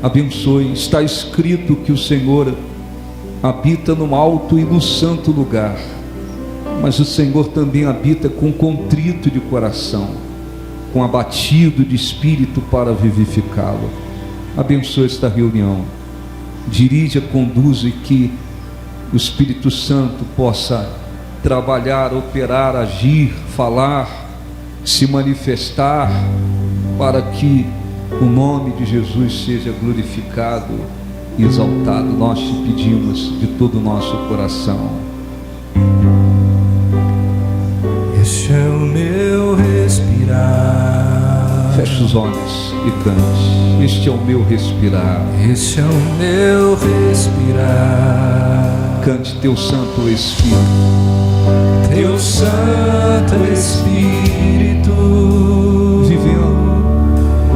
Abençoe. Está escrito que o Senhor habita no alto e no santo lugar, mas o Senhor também habita com contrito de coração, com abatido de espírito para vivificá-lo. Abençoe esta reunião, dirija, conduza, e que o Espírito Santo possa trabalhar, operar, agir, falar, se manifestar, para que o nome de Jesus seja glorificado e exaltado. Nós te pedimos de todo o nosso coração. Este é o meu respirar. Feche os olhos e cante. Este é o meu respirar. Este é o meu respirar. Cante teu Santo Espírito. Teu Santo Espírito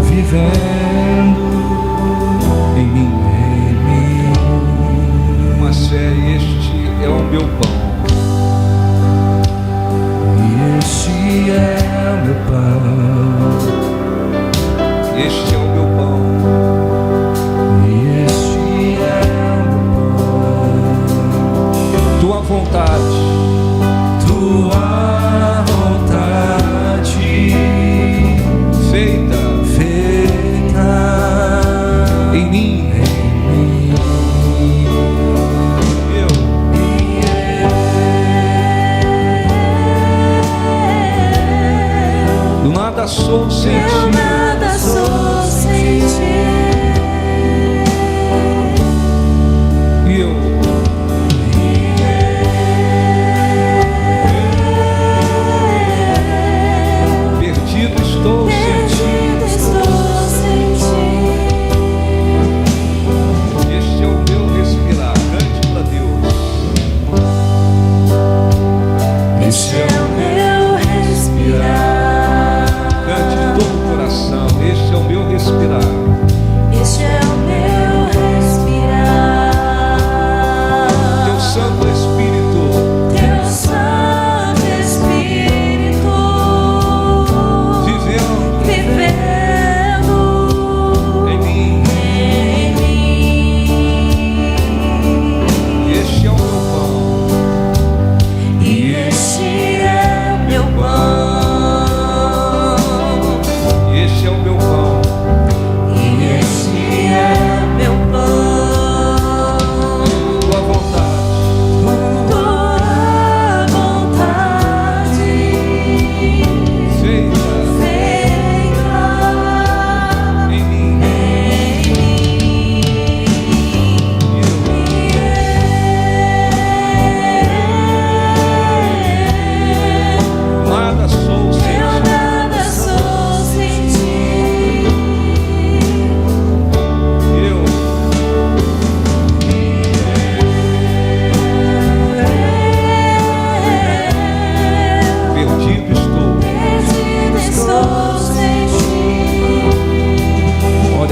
vivendo em mim. Mas este é o meu pão. E este é o meu pão. Este é o meu pão. E este é o meu pão. Tua vontade. Tua vontade feita em mim. Do nada sou sem ti.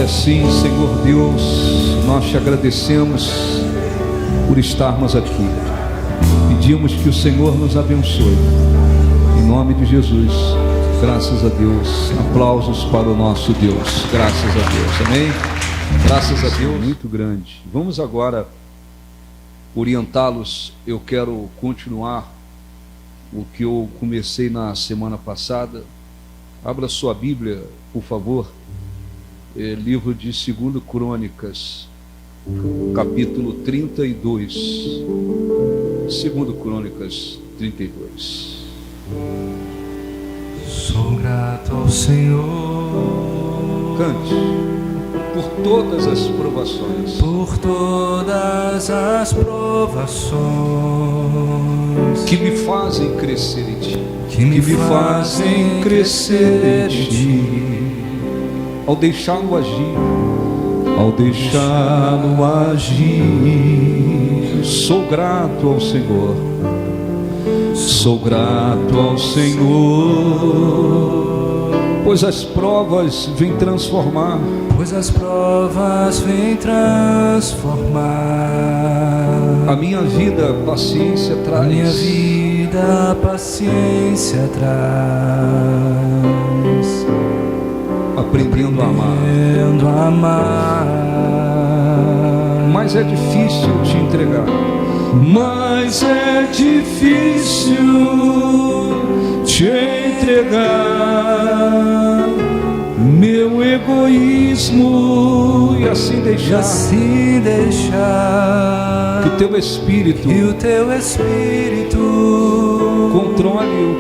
Sim, Senhor Deus, nós te agradecemos por estarmos aqui. Pedimos que o Senhor nos abençoe. Em nome de Jesus, graças a Deus. Aplausos para o nosso Deus. Graças a Deus. Amém? Graças a Deus. Muito grande. Vamos agora orientá-los. Eu quero continuar o que eu comecei na semana passada. Abra sua Bíblia, por favor. Livro de 2 Crônicas, capítulo 32. 2 Crônicas 32. Sou grato ao Senhor. Cante. Por todas as provações. Por todas as provações que me fazem crescer em ti. Que me fazem crescer em ti. Ao deixá-lo agir, sou grato ao Senhor, sou grato ao Senhor, pois as provas vêm transformar, a minha vida paciência traz, aprendendo a amar, mas é difícil te entregar. Mas é difícil te entregar meu egoísmo e assim deixar que o teu Espírito controle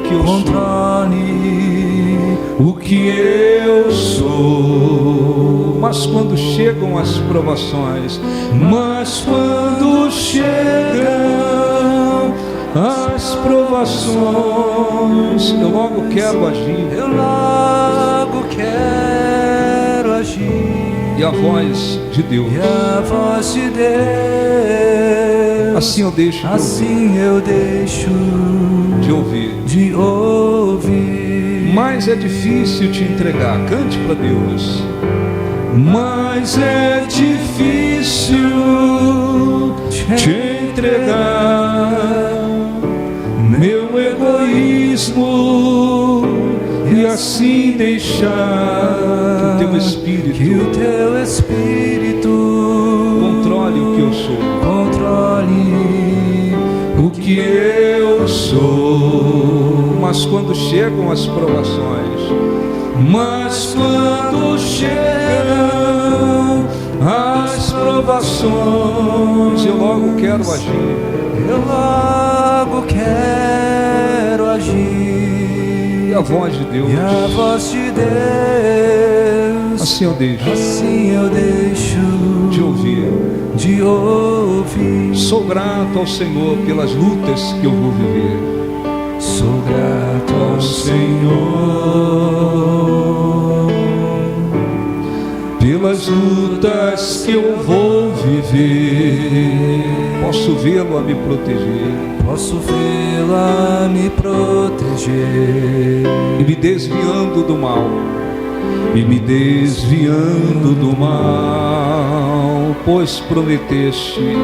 o que eu sou. Mas quando chegam as provações, eu logo quero agir. E a voz de Deus, assim eu deixo de ouvir. Mas é difícil te entregar. Cante para Deus. Mas é difícil te entregar meu egoísmo e assim deixar que o teu Espírito controle o que eu sou. Mas quando chegam as provações, eu logo quero agir. E a voz de Deus, assim eu deixo de ouvir. Sou grato ao Senhor pelas lutas que eu vou viver. Sou grato ao Senhor pelas lutas que eu vou viver. Posso vê-lo a me proteger. E me desviando do mal. Pois prometeste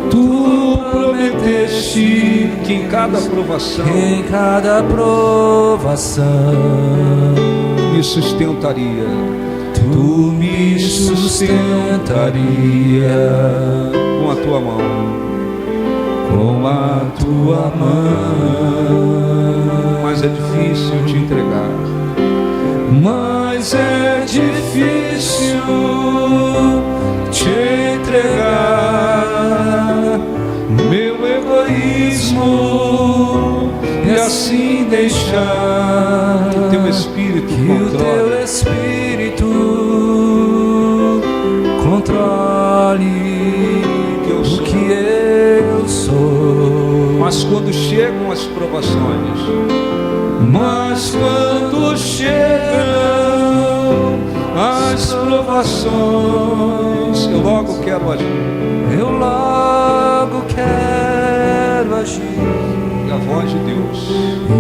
tu prometeste que em cada provação me sustentaria. Tu me sustentaria com a tua mão. Mas é difícil te entregar. Meu egoísmo e assim deixar que o teu Espírito controle o que eu sou. Mas quando chegam as provações, eu logo quero agir.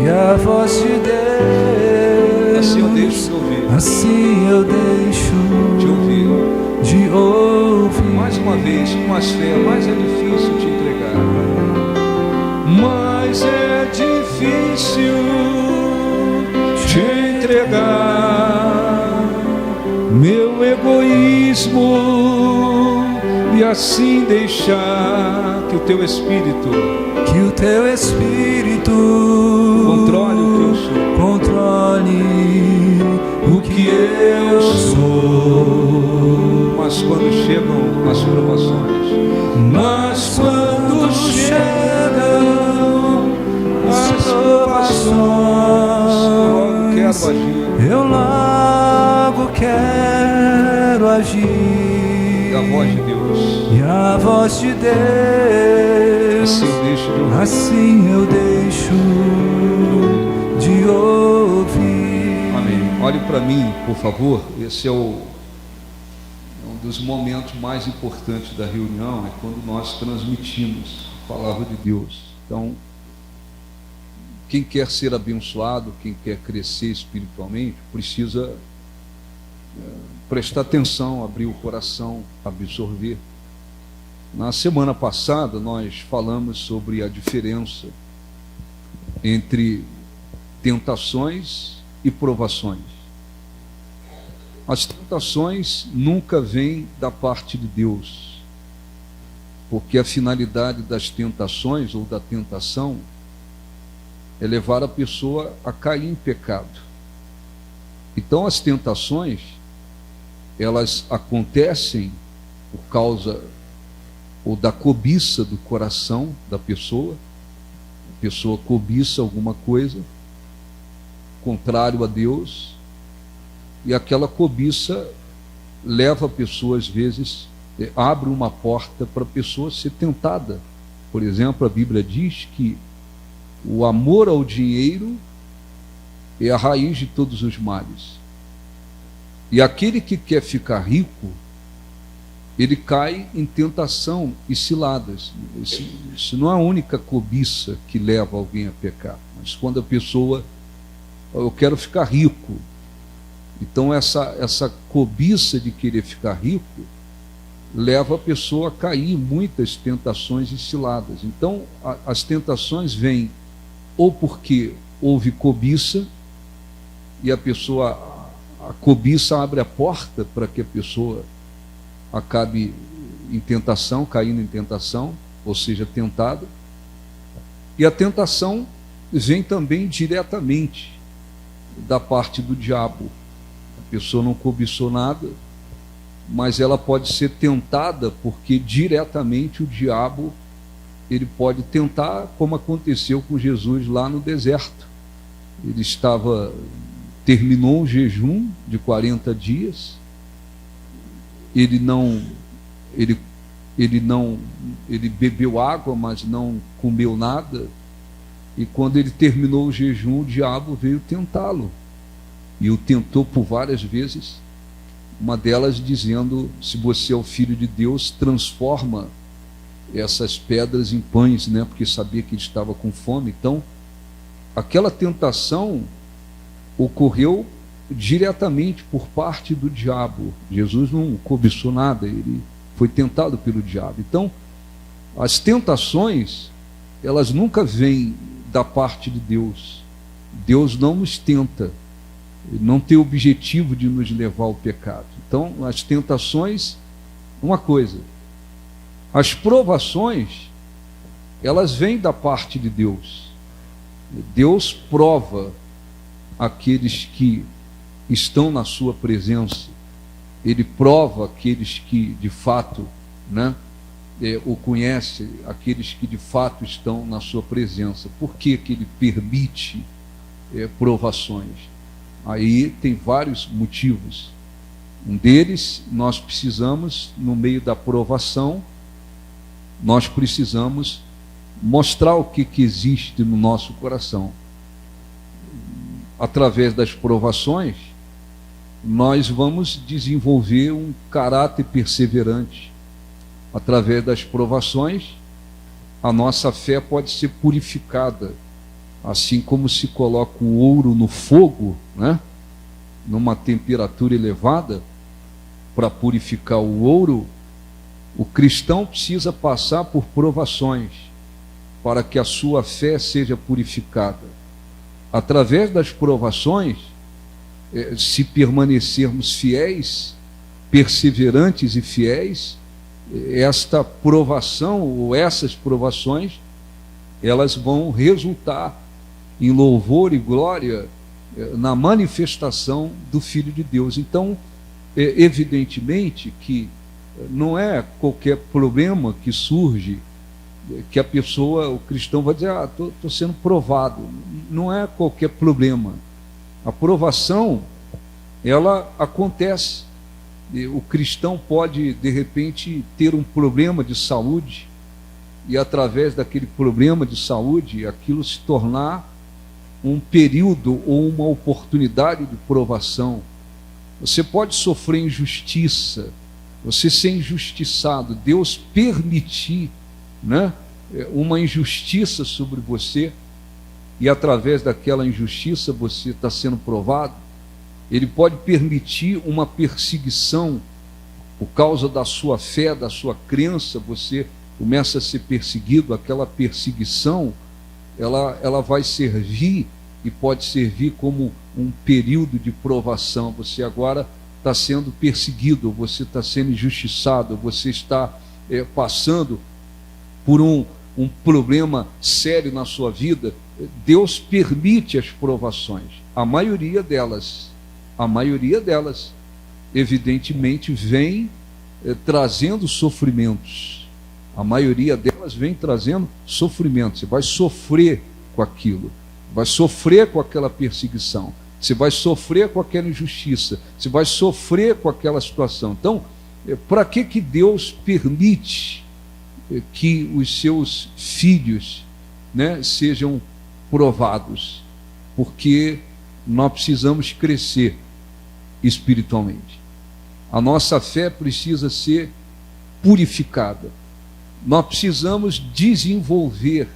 E a voz de Deus, assim eu deixo de ouvir. Mais uma vez, com mais fé, mas é difícil te entregar. Meu egoísmo e assim deixar que o teu Espírito controle o que eu sou. Mas quando chegam as provações, eu logo quero agir. E a voz de Deus, assim eu deixo de ouvir. Amém. Olhe para mim, por favor. Esse é um dos momentos mais importantes da reunião, é quando nós transmitimos a palavra de Deus. Então, quem quer ser abençoado, quem quer crescer espiritualmente, precisa prestar atenção, abrir o coração, absorver. Na semana passada nós falamos sobre a diferença entre tentações e provações. As tentações nunca vêm da parte de Deus, porque a finalidade das tentações ou da tentação é levar a pessoa a cair em pecado. Então as tentações, elas acontecem por causa ou da cobiça do coração da pessoa. A pessoa cobiça alguma coisa contrário a Deus, e aquela cobiça leva a pessoa, às vezes, abre uma porta para a pessoa ser tentada. Por exemplo, a Bíblia diz que o amor ao dinheiro é a raiz de todos os males. E aquele que quer ficar rico, ele cai em tentação e ciladas. Isso não é a única cobiça que leva alguém a pecar, mas quando a pessoa, eu quero ficar rico, então essa cobiça de querer ficar rico leva a pessoa a cair em muitas tentações e ciladas. Então as tentações vêm ou porque houve cobiça e a cobiça abre a porta para que a pessoa acabe em tentação, caindo em tentação, ou seja, tentada. E a tentação vem também diretamente da parte do diabo. A pessoa não cobiçou nada, mas ela pode ser tentada porque diretamente o diabo, ele pode tentar, como aconteceu com Jesus lá no deserto. Ele terminou um jejum de 40 dias, ele bebeu água, mas não comeu nada, e quando ele terminou o jejum, o diabo veio tentá-lo, e o tentou por várias vezes, uma delas dizendo: se você é o Filho de Deus, transforma essas pedras em pães, né? Porque sabia que ele estava com fome. Então, aquela tentação ocorreu diretamente por parte do diabo. Jesus não cobiçou nada, ele foi tentado pelo diabo. Então, as tentações, elas nunca vêm da parte de Deus. Deus não nos tenta, ele não tem o objetivo de nos levar ao pecado. Então, as tentações, uma coisa, as provações, elas vêm da parte de Deus. Deus prova aqueles que estão na sua presença, ele prova aqueles que de fato, né, o conhecem, aqueles que de fato estão na sua presença. Por que que ele permite provações? Aí tem vários motivos. Um deles, nós precisamos, no meio da provação, nós precisamos mostrar o que existe no nosso coração. Através das provações, nós vamos desenvolver um caráter perseverante. Através das provações, a nossa fé pode ser purificada. Assim como se coloca o ouro no fogo, né, numa temperatura elevada, para purificar o ouro, o cristão precisa passar por provações para que a sua fé seja purificada. Através das provações, se permanecermos fiéis, perseverantes e fiéis, esta provação ou essas provações, elas vão resultar em louvor e glória na manifestação do Filho de Deus. Então, evidentemente que não é qualquer problema que surge que a pessoa, o cristão vai dizer: estou sendo provado. Não é qualquer problema. A provação, ela acontece. O cristão pode, de repente, ter um problema de saúde, e através daquele problema de saúde, aquilo se tornar um período ou uma oportunidade de provação. Você pode sofrer injustiça, você ser injustiçado, Deus permitir, né, uma injustiça sobre você, e através daquela injustiça você está sendo provado. Ele pode permitir uma perseguição por causa da sua fé, da sua crença, você começa a ser perseguido. Aquela perseguição, ela vai servir e pode servir como um período de provação. Você agora está sendo perseguido, você está sendo injustiçado, você está passando por um problema sério na sua vida, Deus permite as provações. A maioria delas, evidentemente, vem trazendo sofrimentos. A maioria delas vem trazendo sofrimentos. Você vai sofrer com aquilo, vai sofrer com aquela perseguição, você vai sofrer com aquela injustiça, você vai sofrer com aquela situação. Então, para que Deus permite que os seus filhos, né, sejam provados? Porque nós precisamos crescer espiritualmente. A nossa fé precisa ser purificada. Nós precisamos desenvolver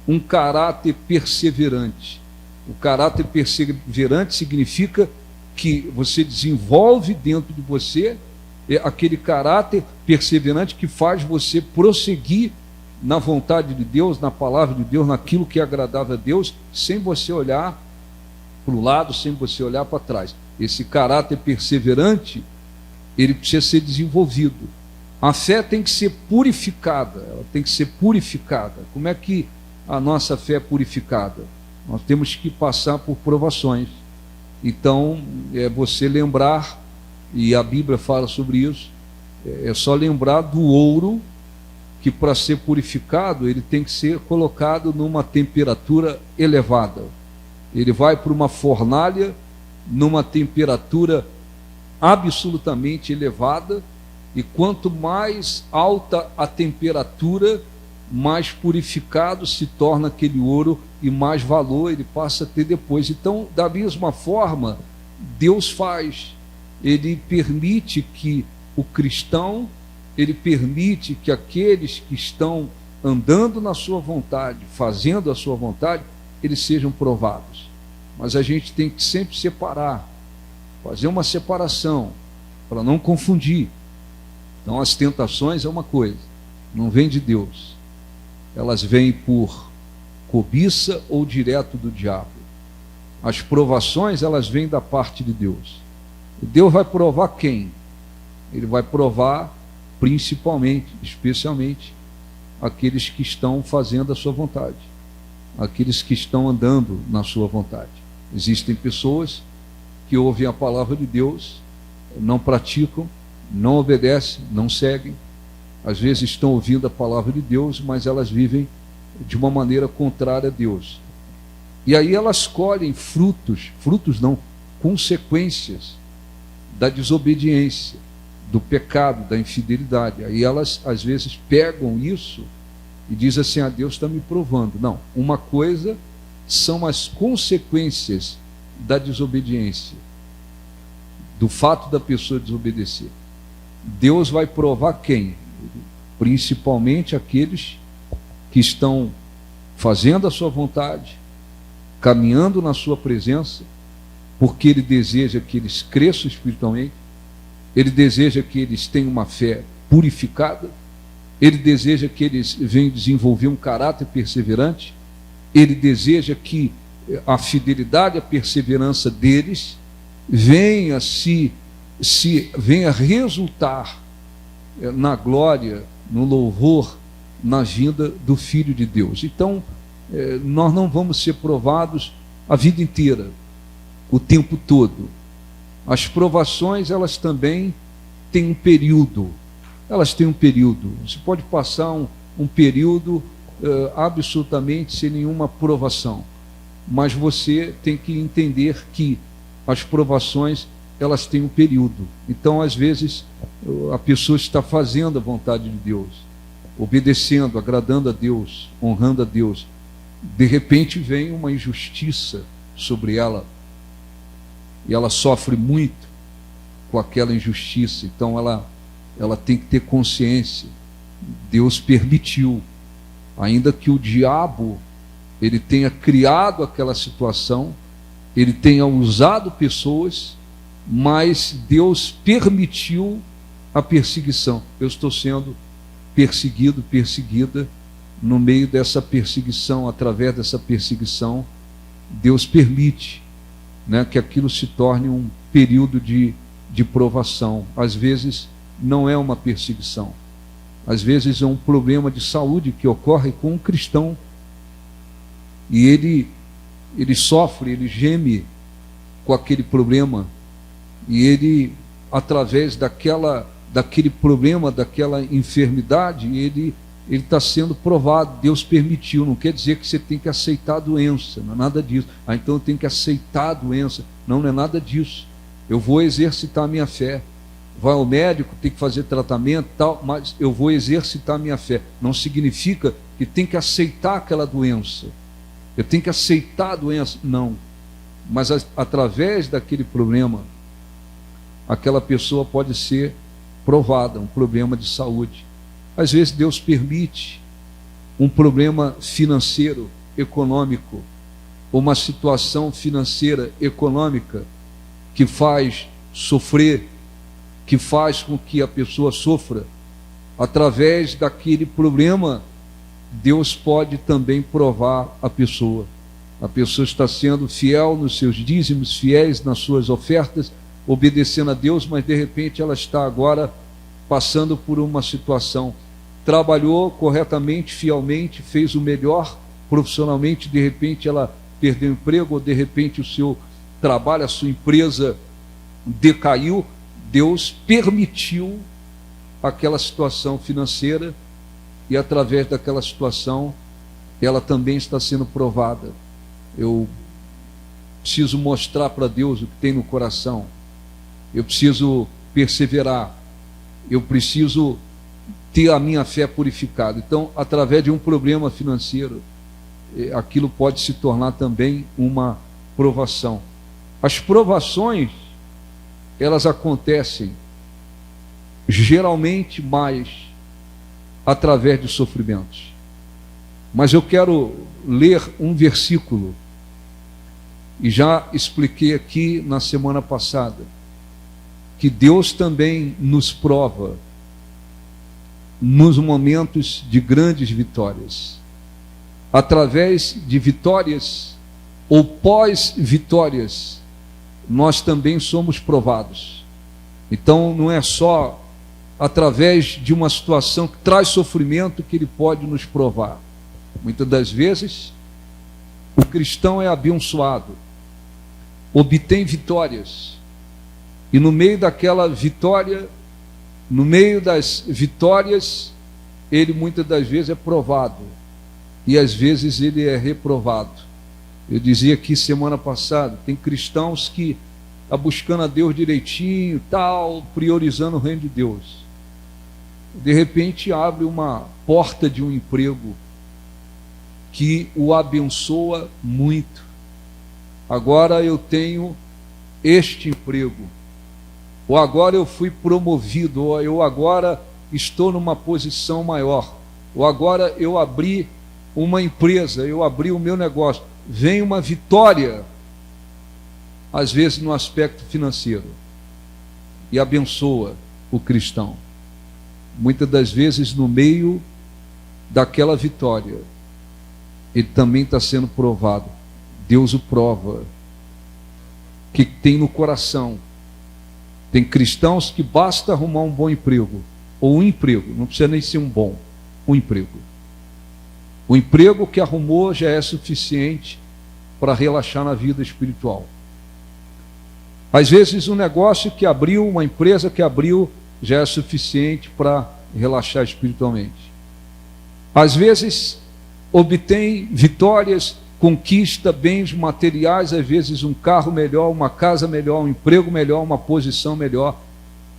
um caráter perseverante. O caráter perseverante significa que você desenvolve dentro de você aquele caráter perseverante que faz você prosseguir na vontade de Deus, na palavra de Deus, naquilo que é agradável a Deus, sem você olhar para o lado, sem você olhar para trás. Esse caráter perseverante, ele precisa ser desenvolvido. A fé tem que ser purificada, ela tem que ser purificada. Como é que a nossa fé é purificada? Nós temos que passar por provações. Então, é você lembrar, e a Bíblia fala sobre isso, é só lembrar do ouro, que para ser purificado, ele tem que ser colocado numa temperatura elevada. Ele vai para uma fornalha, numa temperatura absolutamente elevada, e quanto mais alta a temperatura, mais purificado se torna aquele ouro e mais valor ele passa a ter depois. Então, da mesma forma, Deus faz. Ele permite que o cristão, ele permite que aqueles que estão andando na sua vontade, fazendo a sua vontade, eles sejam provados. Mas a gente tem que sempre separar, fazer uma separação, para não confundir. Então, as tentações é uma coisa, não vem de Deus. Elas vêm por cobiça ou direto do diabo. As provações, elas vêm da parte de Deus. E Deus vai provar quem? Ele vai provar principalmente, especialmente, aqueles que estão fazendo a sua vontade, aqueles que estão andando na sua vontade. Existem pessoas que ouvem a palavra de Deus, não praticam, não obedecem, não seguem. Às vezes estão ouvindo a palavra de Deus, mas elas vivem de uma maneira contrária a Deus. E aí elas colhem frutos não, consequências da desobediência, do pecado, da infidelidade. Aí elas às vezes pegam isso e dizem assim: ah, Deus está me provando. Não, uma coisa são as consequências da desobediência, do fato da pessoa desobedecer. Deus vai provar quem? Principalmente aqueles que estão fazendo a sua vontade, caminhando na sua presença, porque Ele deseja que eles cresçam espiritualmente, Ele deseja que eles tenham uma fé purificada, Ele deseja que eles venham desenvolver um caráter perseverante, Ele deseja que a fidelidade, a perseverança deles venha venha resultar na glória, no louvor, na vinda do Filho de Deus. Então, nós não vamos ser provados a vida inteira, o tempo todo. As provações, elas também têm um período. Elas têm um período. Você pode passar um período absolutamente sem nenhuma provação, mas você tem que entender que as provações, elas têm um período. Então, às vezes, a pessoa está fazendo a vontade de Deus, obedecendo, agradando a Deus, honrando a Deus. De repente vem uma injustiça sobre ela, e ela sofre muito com aquela injustiça. Então ela tem que ter consciência. Deus permitiu, ainda que o diabo ele tenha criado aquela situação, ele tenha usado pessoas, mas Deus permitiu a perseguição. Eu estou sendo perseguido, perseguida. No meio dessa perseguição, através dessa perseguição, Deus permite, né, que aquilo se torne um período de de provação. Às vezes não é uma perseguição. Às vezes é um problema de saúde que ocorre com um cristão. E ele sofre, ele geme com aquele problema. E ele, através daquele problema, daquela enfermidade, ele está sendo provado. Deus permitiu. Não quer dizer que você tem que aceitar a doença. Não é nada disso. Então eu tenho que aceitar a doença. Não é nada disso. Eu vou exercitar a minha fé. Vai ao médico, tem que fazer tratamento, tal, mas eu vou exercitar a minha fé. Não significa que tem que aceitar aquela doença. Eu tenho que aceitar a doença. Não. Mas através daquele problema, aquela pessoa pode ser provada, um problema de saúde. Às vezes Deus permite um problema financeiro, econômico, uma situação financeira, econômica, que faz sofrer, que faz com que a pessoa sofra. Através daquele problema, Deus pode também provar a pessoa. A pessoa está sendo fiel nos seus dízimos, fiéis nas suas ofertas, obedecendo a Deus, mas de repente ela está agora passando por uma situação. Trabalhou corretamente, fielmente, fez o melhor profissionalmente, de repente ela perdeu o emprego, ou de repente o seu trabalho, a sua empresa decaiu. Deus permitiu aquela situação financeira e através daquela situação ela também está sendo provada. Eu preciso mostrar para Deus o que tem no coração. Eu preciso perseverar. Eu preciso ter a minha fé purificada. Então, através de um problema financeiro, aquilo pode se tornar também uma provação. As provações, elas acontecem geralmente mais através de sofrimentos. Mas eu quero ler um versículo, e já expliquei aqui na semana passada, que Deus também nos prova nos momentos de grandes vitórias. Através de vitórias ou pós-vitórias, nós também somos provados. Então não é só através de uma situação que traz sofrimento que Ele pode nos provar. Muitas das vezes o cristão é abençoado, obtém vitórias, e no meio daquela vitória, no meio das vitórias, ele muitas das vezes é provado, e às vezes ele é reprovado. Eu dizia aqui semana passada, tem cristãos que estão buscando a Deus direitinho, tal, priorizando o reino de Deus. De repente abre uma porta de um emprego que o abençoa muito. Agora eu tenho este emprego, ou agora eu fui promovido, ou eu agora estou numa posição maior, ou agora eu abri uma empresa, eu abri o meu negócio. Vem uma vitória, às vezes no aspecto financeiro, e abençoa o cristão. Muitas das vezes no meio daquela vitória, ele também está sendo provado. Deus o prova. O que tem no coração? Tem cristãos que basta arrumar um bom emprego, ou um emprego, não precisa nem ser um bom, um emprego. O emprego que arrumou já é suficiente para relaxar na vida espiritual. Às vezes um negócio que abriu, uma empresa que abriu, já é suficiente para relaxar espiritualmente. Às vezes obtém vitórias, conquista bens materiais, às vezes um carro melhor, uma casa melhor, um emprego melhor, uma posição melhor,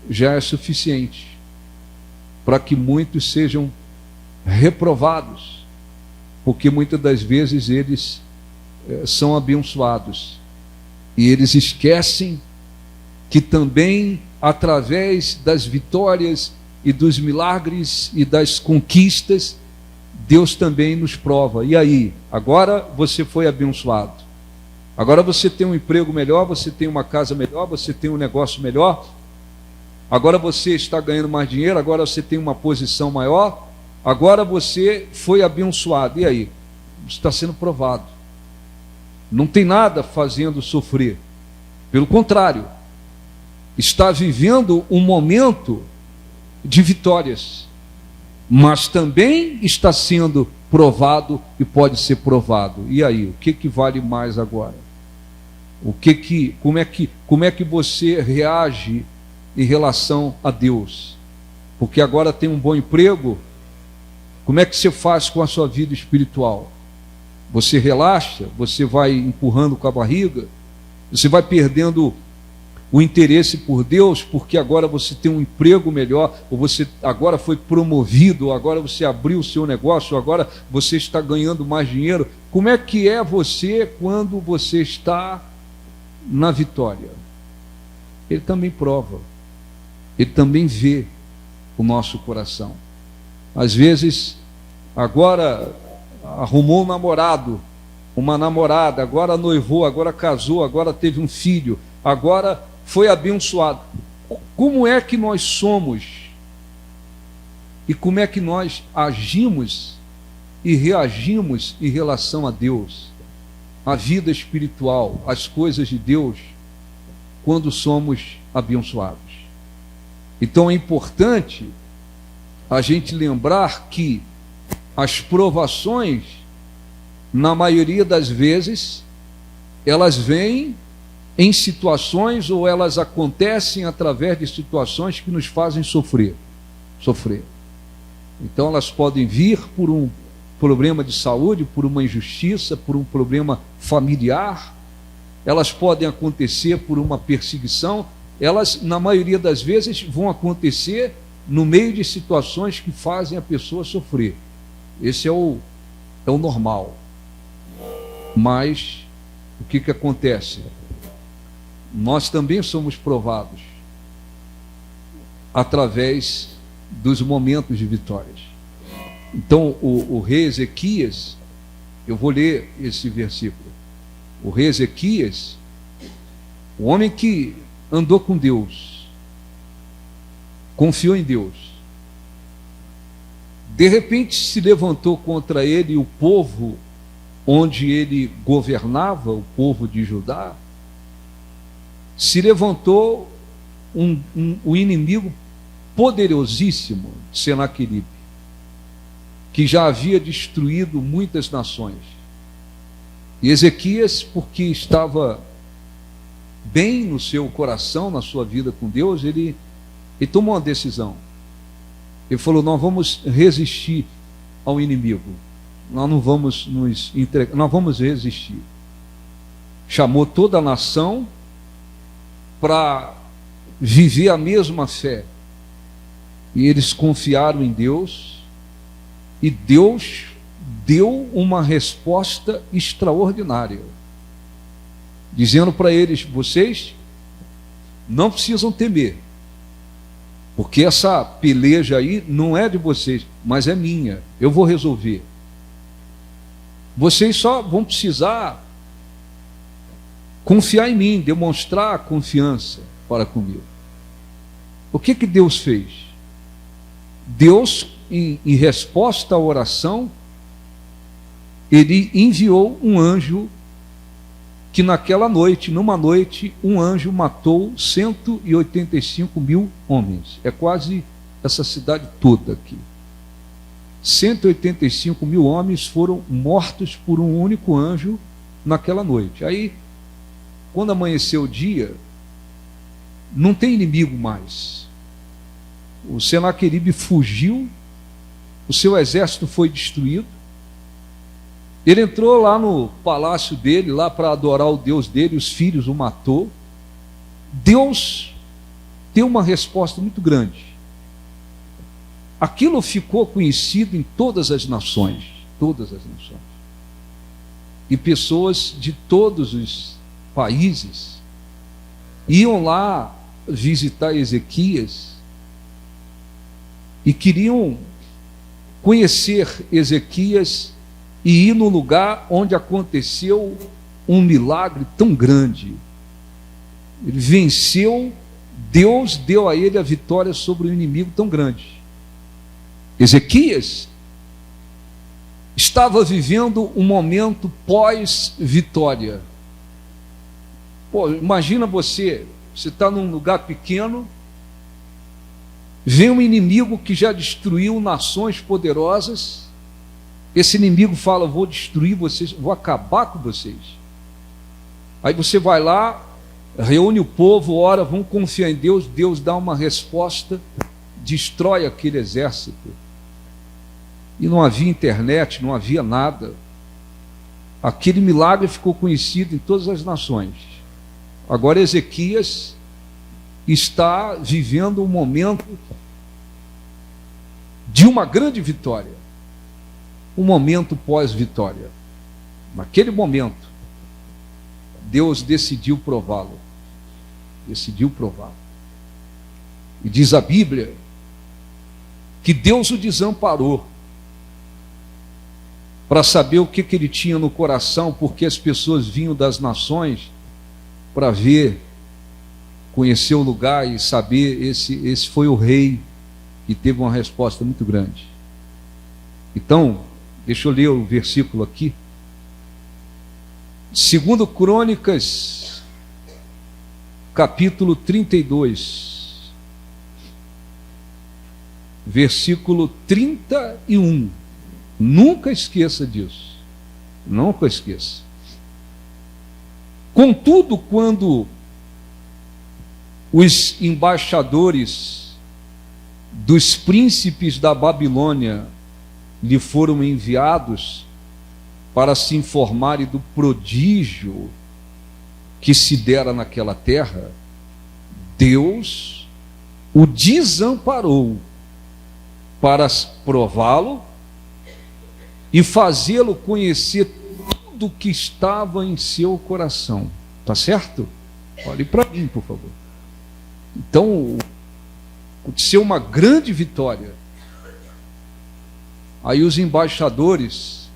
já é suficiente para que muitos sejam reprovados, porque muitas das vezes eles são abençoados e eles esquecem que também através das vitórias e dos milagres e das conquistas, Deus também nos prova. E aí? Agora você foi abençoado. Agora você tem um emprego melhor, você tem uma casa melhor, você tem um negócio melhor. Agora você está ganhando mais dinheiro, agora você tem uma posição maior. Agora você foi abençoado. E aí? Está sendo provado. Não tem nada fazendo sofrer. Pelo contrário, está vivendo um momento de vitórias, mas também está sendo provado e pode ser provado. E aí, o que vale mais agora? Como é que você reage em relação a Deus? Porque agora tem um bom emprego, como é que você faz com a sua vida espiritual? Você relaxa? Você vai empurrando com a barriga? Você vai perdendo o interesse por Deus porque agora você tem um emprego melhor, ou você agora foi promovido, ou agora você abriu o seu negócio, ou agora você está ganhando mais dinheiro? Como é que é você quando você está na vitória? Ele também prova, ele também vê o nosso coração. Às vezes, agora arrumou um namorado, uma namorada, agora noivou, agora casou, agora teve um filho, agora foi abençoado. Como é que nós somos? E como é que nós agimos e reagimos em relação a Deus, a vida espiritual, as coisas de Deus, quando somos abençoados? Então é importante a gente lembrar que as provações, na maioria das vezes, elas vêm em situações, ou elas acontecem através de situações que nos fazem sofrer. Então elas podem vir por um problema de saúde, por uma injustiça, por um problema familiar, elas podem acontecer por uma perseguição, elas, na maioria das vezes, vão acontecer no meio de situações que fazem a pessoa sofrer. Esse é o normal. Mas o que acontece? Nós também somos provados através dos momentos de vitórias. Então, o rei Ezequias, eu vou ler esse versículo. O rei Ezequias, o homem que andou com Deus, confiou em Deus, de repente se levantou contra ele o povo onde ele governava, o povo de Judá. Se levantou o inimigo poderosíssimo, Senaqueribe, que já havia destruído muitas nações. E Ezequias, porque estava bem no seu coração, na sua vida com Deus, ele tomou uma decisão. Ele falou: nós vamos resistir ao inimigo, nós não vamos nos entregar, nós vamos resistir. Chamou toda a nação para viver a mesma fé, e eles confiaram em Deus, e Deus deu uma resposta extraordinária, dizendo para eles: vocês não precisam temer, porque essa peleja aí não é de vocês, mas é minha, eu vou resolver. Vocês só vão precisar confiar em mim, demonstrar confiança para comigo. O que Deus fez? Deus, em resposta à oração, ele enviou um anjo, que naquela noite, numa noite, um anjo matou 185 mil homens. É quase essa cidade toda aqui. 185 mil homens foram mortos por um único anjo naquela noite. Aí, quando amanheceu o dia, não tem inimigo mais. O Senaqueribe fugiu, o seu exército foi destruído. Ele entrou lá no palácio dele, lá para adorar o Deus dele, os filhos o matou. Deus tem uma resposta muito grande. Aquilo ficou conhecido em todas as nações, e pessoas de todos os países iam lá visitar Ezequias e queriam conhecer Ezequias e ir no lugar onde aconteceu um milagre tão grande. Ele venceu, Deus deu a ele a vitória sobre um inimigo tão grande. Ezequias estava vivendo um momento pós-vitória. Imagina você Você está num lugar pequeno, vem um inimigo que já destruiu nações poderosas. Esse inimigo fala: vou destruir vocês, vou acabar com vocês. Aí você vai lá, reúne o povo, ora, vão confiar em Deus, Deus dá uma resposta, destrói aquele exército. E não havia internet, não havia nada. Aquele milagre ficou conhecido em todas as nações. Agora Ezequias está vivendo um momento de uma grande vitória, um momento pós-vitória. Naquele momento, Deus decidiu prová-lo. Decidiu prová-lo. E diz a Bíblia que Deus o desamparou para saber o que ele tinha no coração, porque as pessoas vinham das nações para ver, conhecer o lugar e saber. Esse foi o rei que teve uma resposta muito grande. Então, deixa eu ler o versículo aqui. 2 Crônicas, capítulo 32, versículo 31. Nunca esqueça disso. Nunca esqueça. Contudo, quando os embaixadores dos príncipes da Babilônia lhe foram enviados para se informarem do prodígio que se dera naquela terra, Deus o desamparou para prová-lo e fazê-lo conhecer tudo que estava em seu coração. Tá certo? Olhe para mim, por favor. Então, aconteceu uma grande vitória. Aí os embaixadores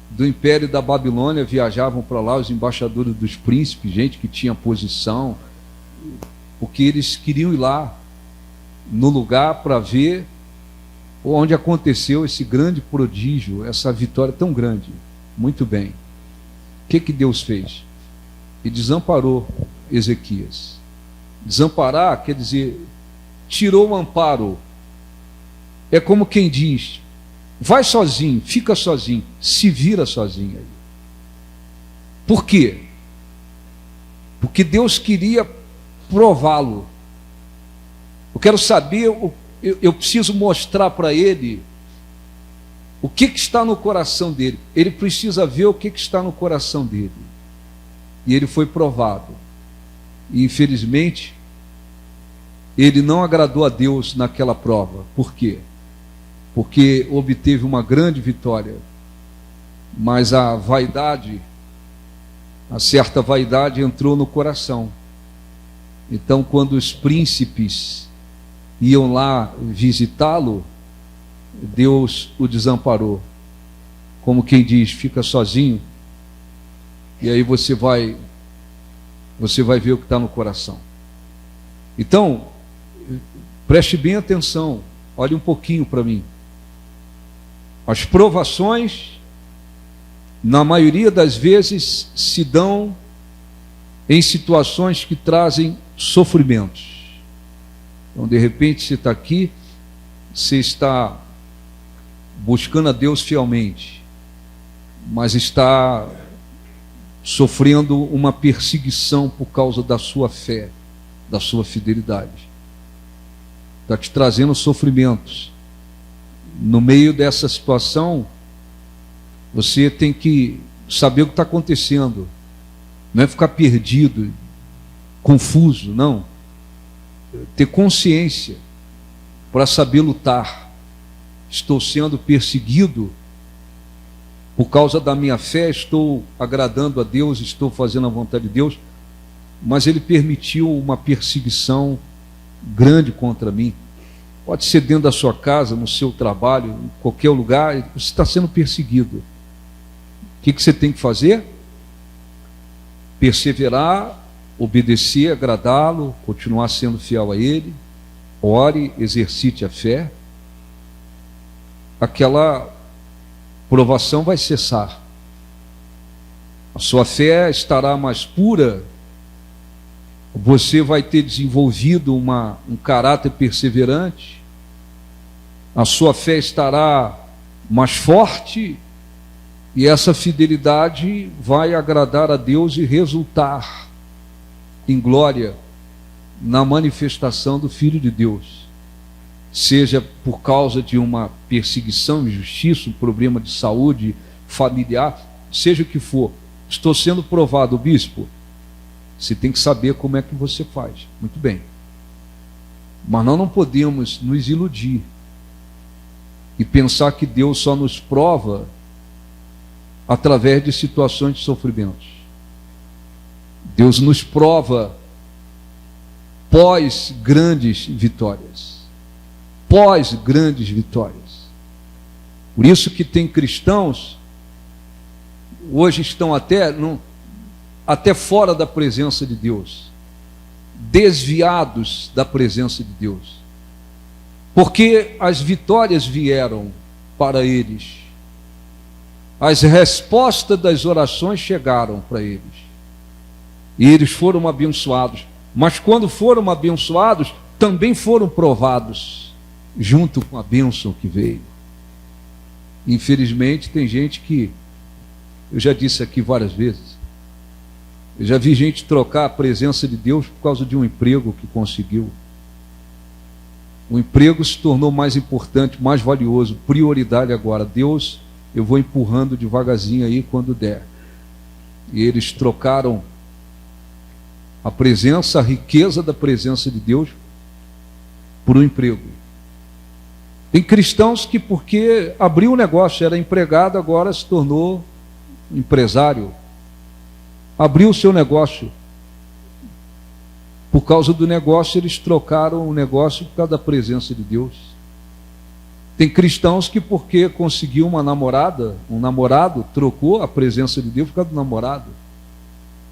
do Império da Babilônia viajavam para lá, os embaixadores dos príncipes, gente que tinha posição, porque eles queriam ir lá no lugar para ver onde aconteceu esse grande prodígio, essa vitória tão grande. Muito bem. O que Deus fez? Ele desamparou Ezequias. Desamparar quer dizer, tirou o amparo. É como quem diz: vai sozinho, fica sozinho, se vira sozinho aí. Por quê? Porque Deus queria prová-lo. Eu quero saber, eu preciso mostrar para ele o que está no coração dele. Ele precisa ver o que está no coração dele. E ele foi provado. E infelizmente, ele não agradou a Deus naquela prova. Por quê? Porque obteve uma grande vitória, mas a vaidade, a certa vaidade entrou no coração. Então, quando os príncipes iam lá visitá-lo, Deus o desamparou. Como quem diz, fica sozinho, e aí você vai ver o que está no coração. Então, preste bem atenção, olhe um pouquinho para mim. As provações, na maioria das vezes, se dão em situações que trazem sofrimentos. Então, de repente, você está aqui, você está buscando a Deus fielmente, mas está sofrendo uma perseguição por causa da sua fé, da sua fidelidade. Está te trazendo sofrimentos. No meio dessa situação, você tem que saber o que está acontecendo. Não é ficar perdido, confuso, não. Ter consciência para saber lutar. Estou sendo perseguido por causa da minha fé, estou agradando a Deus, estou fazendo a vontade de Deus, mas Ele permitiu uma perseguição grande contra mim. Pode ser dentro da sua casa, no seu trabalho, em qualquer lugar, você está sendo perseguido. O que você tem que fazer? Perseverar, obedecer, agradá-lo, continuar sendo fiel a Ele, ore, exercite a fé. Aquela provação vai cessar. A sua fé estará mais pura você vai ter desenvolvido um caráter perseverante, a sua fé estará mais forte, e essa fidelidade vai agradar a Deus e resultar em glória na manifestação do Filho de Deus, seja por causa de uma perseguição, injustiça, um problema de saúde familiar, seja o que for. Estou sendo provado, bispo. Você tem que saber como é que você faz. Muito bem. Mas nós não podemos nos iludir e pensar que Deus só nos prova através de situações de sofrimentos. Deus nos prova pós grandes vitórias. Pós grandes vitórias. Por isso que tem cristãos, hoje estão até fora da presença de Deus, desviados da presença de Deus, porque as vitórias vieram para eles, as respostas das orações chegaram para eles, e eles foram abençoados. Mas quando foram abençoados, também foram provados, junto com a bênção que veio. Infelizmente, tem gente que, eu já disse aqui várias vezes, eu já vi gente trocar a presença de Deus por causa de um emprego que conseguiu. O emprego se tornou mais importante, mais valioso, prioridade agora. Deus, eu vou empurrando devagarzinho aí quando der. E eles trocaram a presença, a riqueza da presença de Deus por um emprego. Tem cristãos que, porque abriu um negócio, era empregado, agora se tornou empresário. Abriu o seu negócio. Por causa do negócio, eles trocaram o negócio por causa da presença de Deus. Tem cristãos que, porque conseguiu uma namorada, um namorado, trocou a presença de Deus por causa do namorado.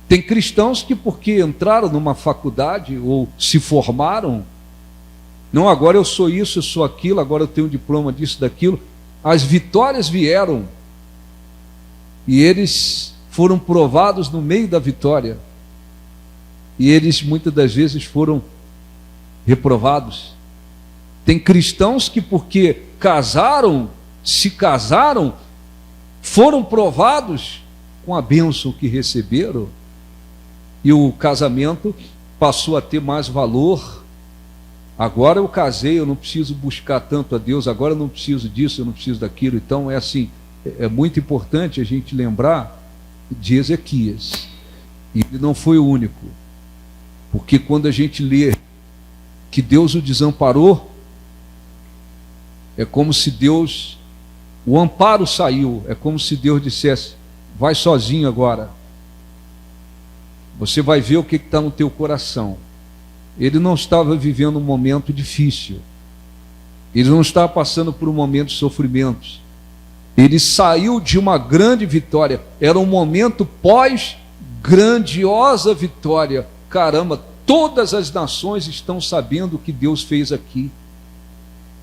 Tem cristãos que, porque entraram numa faculdade ou se formaram, não, agora eu sou isso, eu sou aquilo, agora eu tenho um diploma disso, daquilo. As vitórias vieram e eles foram provados no meio da vitória. E eles muitas das vezes foram reprovados. Tem cristãos que, porque se casaram, foram provados com a bênção que receberam, e o casamento passou a ter mais valor. Agora eu casei, eu não preciso buscar tanto a Deus, agora eu não preciso disso, eu não preciso daquilo. Então é assim, é muito importante a gente lembrar de Ezequias. E ele não foi o único, porque quando a gente lê que Deus o desamparou, é como se Deus, o amparo saiu, é como se Deus dissesse: vai sozinho agora, você vai ver o que está no teu coração. Ele não estava vivendo um momento difícil, ele não estava passando por um momento de sofrimentos, ele saiu de uma grande vitória, era um momento pós-grandiosa vitória. Caramba, todas as nações estão sabendo o que Deus fez aqui,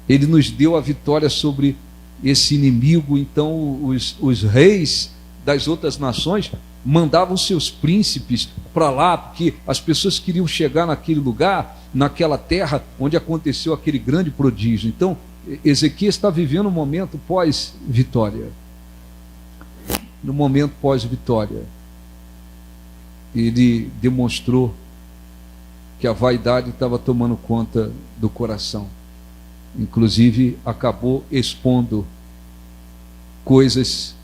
ele nos deu a vitória sobre esse inimigo. Então os reis das outras nações mandavam seus príncipes para lá, porque as pessoas queriam chegar naquele lugar, naquela terra onde aconteceu aquele grande prodígio. Então Ezequias está vivendo um momento pós-vitória. No momento pós-vitória, ele demonstrou que a vaidade estava tomando conta do coração. Inclusive acabou expondo coisas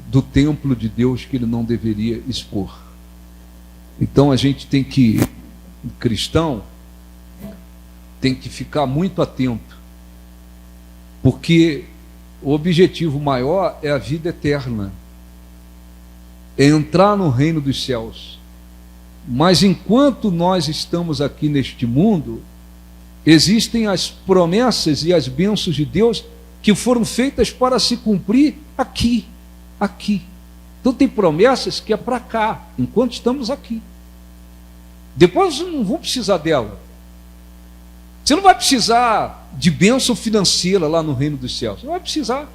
do templo de Deus que ele não deveria expor. Então a gente tem que, cristão, tem que ficar muito atento, porque o objetivo maior é a vida eterna, é entrar no reino dos céus. Mas enquanto nós estamos aqui neste mundo, existem as promessas e as bênçãos de Deus que foram feitas para se cumprir aqui. Então tem promessas que é para cá, enquanto estamos aqui. Depois não vão precisar dela. Você não vai precisar de bênção financeira lá no reino dos céus. Você não vai precisar.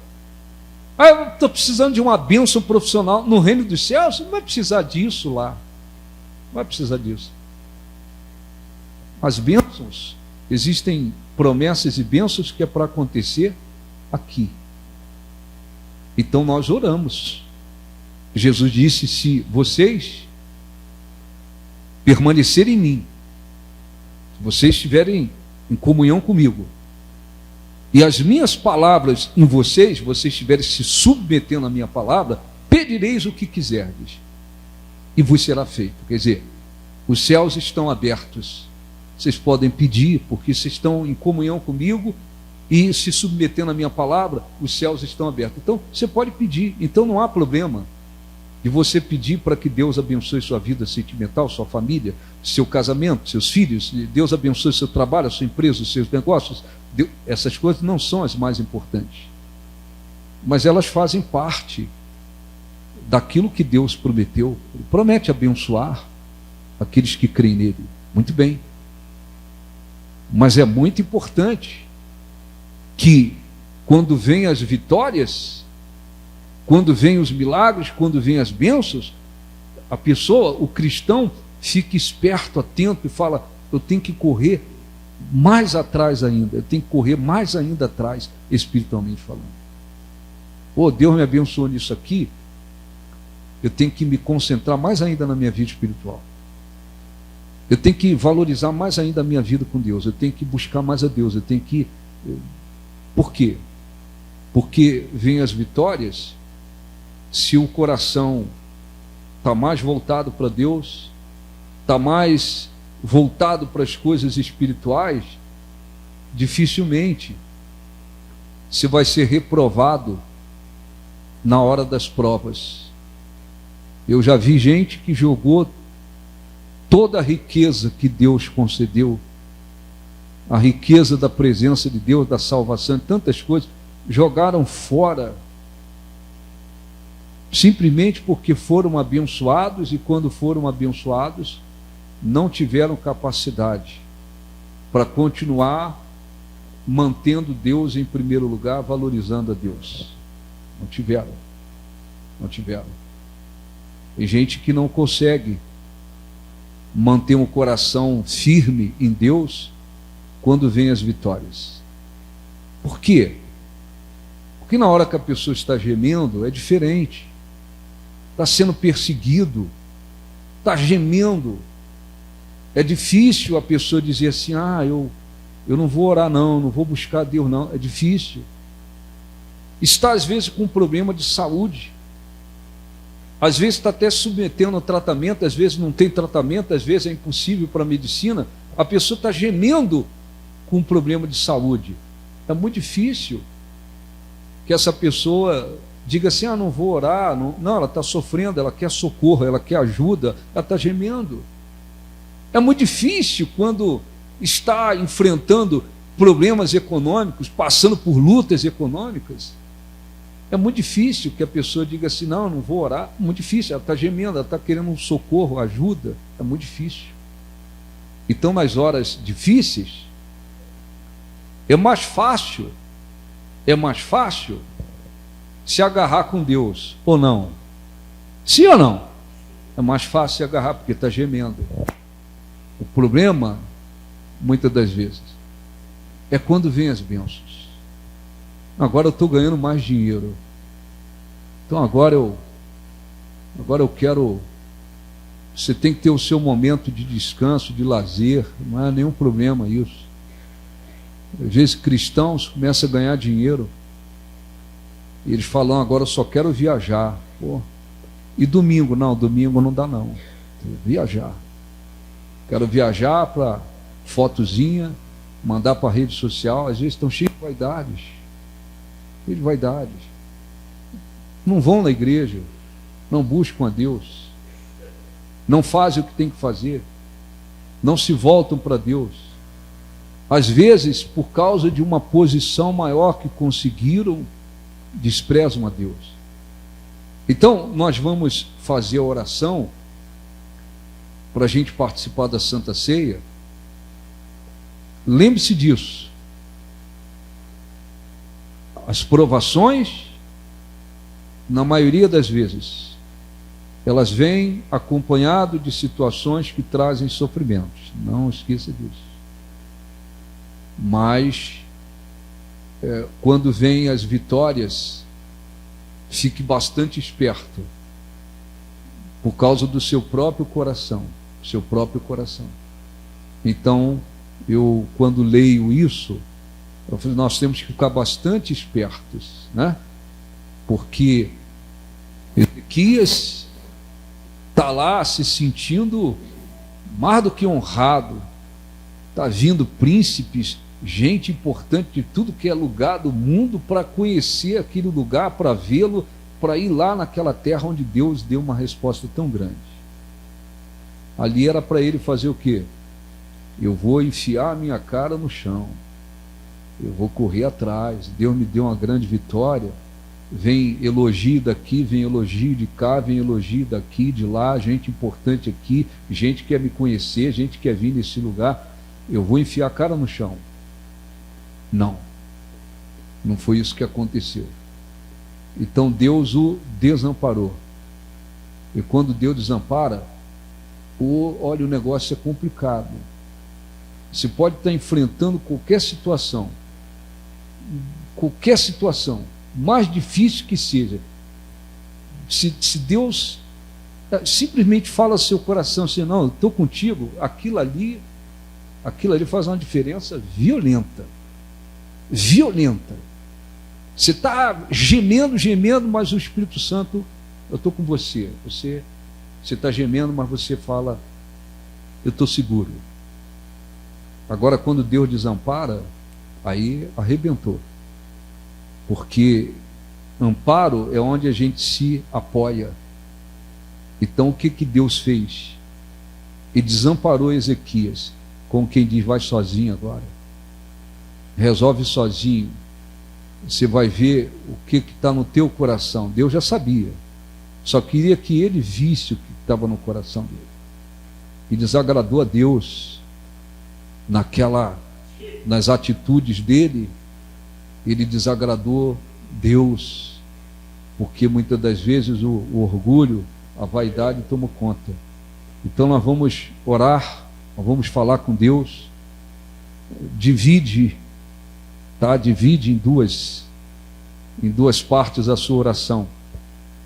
Eu estou precisando de uma bênção profissional no reino dos céus. Você não vai precisar disso lá. Não vai precisar disso. As bênçãos, existem promessas e bênçãos que é para acontecer aqui. Então nós oramos. Jesus disse: se vocês permanecerem em mim, se vocês estiverem em comunhão comigo, e as minhas palavras em vocês, vocês estiverem se submetendo à minha palavra, pedireis o que quiserdes, e vos será feito. Quer dizer, os céus estão abertos. Vocês podem pedir, porque vocês estão em comunhão comigo e se submetendo à minha palavra, os céus estão abertos. Então, você pode pedir. Então, não há problema de você pedir para que Deus abençoe sua vida sentimental, sua família, seu casamento, seus filhos. Deus abençoe seu trabalho, a sua empresa, os seus negócios. Essas coisas não são as mais importantes, mas elas fazem parte daquilo que Deus prometeu. Ele promete abençoar aqueles que creem nele. Muito bem. Mas é muito importante que, quando vêm as vitórias, quando vêm os milagres, quando vêm as bênçãos, a pessoa, o cristão, fique esperto, atento e fala: eu tenho que correr mais atrás ainda, eu tenho que correr mais ainda atrás, espiritualmente falando. Oh, Deus me abençoou nisso aqui, eu tenho que me concentrar mais ainda na minha vida espiritual. Eu tenho que valorizar mais ainda a minha vida com Deus. Eu tenho que buscar mais a Deus. Eu tenho que... Por quê? Porque vêm as vitórias, se o coração está mais voltado para Deus, está mais voltado para as coisas espirituais, dificilmente você vai ser reprovado na hora das provas. Eu já vi gente que jogou toda a riqueza que Deus concedeu, a riqueza da presença de Deus, da salvação, tantas coisas, jogaram fora, simplesmente porque foram abençoados, e quando foram abençoados, não tiveram capacidade para continuar mantendo Deus em primeiro lugar, valorizando a Deus. Não tiveram. Tem gente que não consegue manter um coração firme em Deus quando vem as vitórias. Por quê? Porque na hora que a pessoa está gemendo, é diferente. Está sendo perseguido, está gemendo. É difícil a pessoa dizer assim: eu não vou orar não vou buscar Deus não. É difícil. Está às vezes com um problema de saúde, às vezes está até submetendo ao tratamento, às vezes não tem tratamento, às vezes é impossível para a medicina. A pessoa está gemendo com um problema de saúde. É muito difícil que essa pessoa diga assim: não vou orar. Não, ela está sofrendo, ela quer socorro, ela quer ajuda, ela está gemendo. É muito difícil quando está enfrentando problemas econômicos, passando por lutas econômicas. É muito difícil que a pessoa diga assim: não vou orar. Muito difícil, ela está gemendo, ela está querendo um socorro, ajuda. É muito difícil. Então, nas horas difíceis, é mais fácil se agarrar com Deus, ou não? Sim ou não? É mais fácil se agarrar porque está gemendo. O problema, muitas das vezes, é quando vem as bênçãos. Agora eu estou ganhando mais dinheiro, então agora eu quero... Você tem que ter o seu momento de descanso, de lazer. Não é nenhum problema isso. Às vezes cristãos começam a ganhar dinheiro e eles falam: agora eu só quero viajar. Pô. E domingo? Não, domingo não dá não. Viajar. Quero viajar para fotozinha, mandar para a rede social. Às vezes estão cheios de vaidades. Cheios de vaidades. Não vão na igreja, não buscam a Deus, não fazem o que tem que fazer, não se voltam para Deus. Às vezes, por causa de uma posição maior que conseguiram, desprezam a Deus. Então, nós vamos fazer a oração para a gente participar da Santa Ceia. Lembre-se disso. As provações, na maioria das vezes, elas vêm acompanhado de situações que trazem sofrimentos. Não esqueça disso. Mas quando vêm as vitórias, fique bastante esperto, por causa do seu próprio coração, Então, eu, quando leio isso, eu falei, nós temos que ficar bastante espertos, né? Porque Ezequias está lá se sentindo mais do que honrado, está vindo príncipes, gente importante de tudo que é lugar do mundo para conhecer aquele lugar, para vê-lo, para ir lá naquela terra onde Deus deu uma resposta tão grande. Ali era para ele fazer o quê? Eu vou enfiar a minha cara no chão, eu vou correr atrás, Deus me deu uma grande vitória, vem elogio daqui, vem elogio de cá, vem elogio daqui, de lá, gente importante aqui, gente que quer me conhecer, gente que quer vir nesse lugar, eu vou enfiar a cara no chão. Não foi isso que aconteceu. Então Deus o desamparou. E quando Deus desampara, olha, o negócio é complicado. Você pode estar enfrentando qualquer situação, mais difícil que seja. Se Deus simplesmente fala ao seu coração assim, não, eu estou contigo, aquilo ali faz uma diferença violenta. Você está gemendo, mas o Espírito Santo, eu estou com você. Você está gemendo, mas você fala, eu estou seguro. Agora, quando Deus desampara, aí arrebentou. Porque amparo é onde a gente se apoia. Então, o que Deus fez? Ele desamparou Ezequias, como quem diz, vai sozinho agora. Resolve sozinho. Você vai ver o que está no teu coração. Deus já sabia, só queria que ele visse o que estava no coração dele. E desagradou a Deus nas atitudes dele. Ele desagradou Deus, porque muitas das vezes o orgulho, a vaidade toma conta. Então nós vamos orar, nós vamos falar com Deus. Divide em duas partes a sua oração.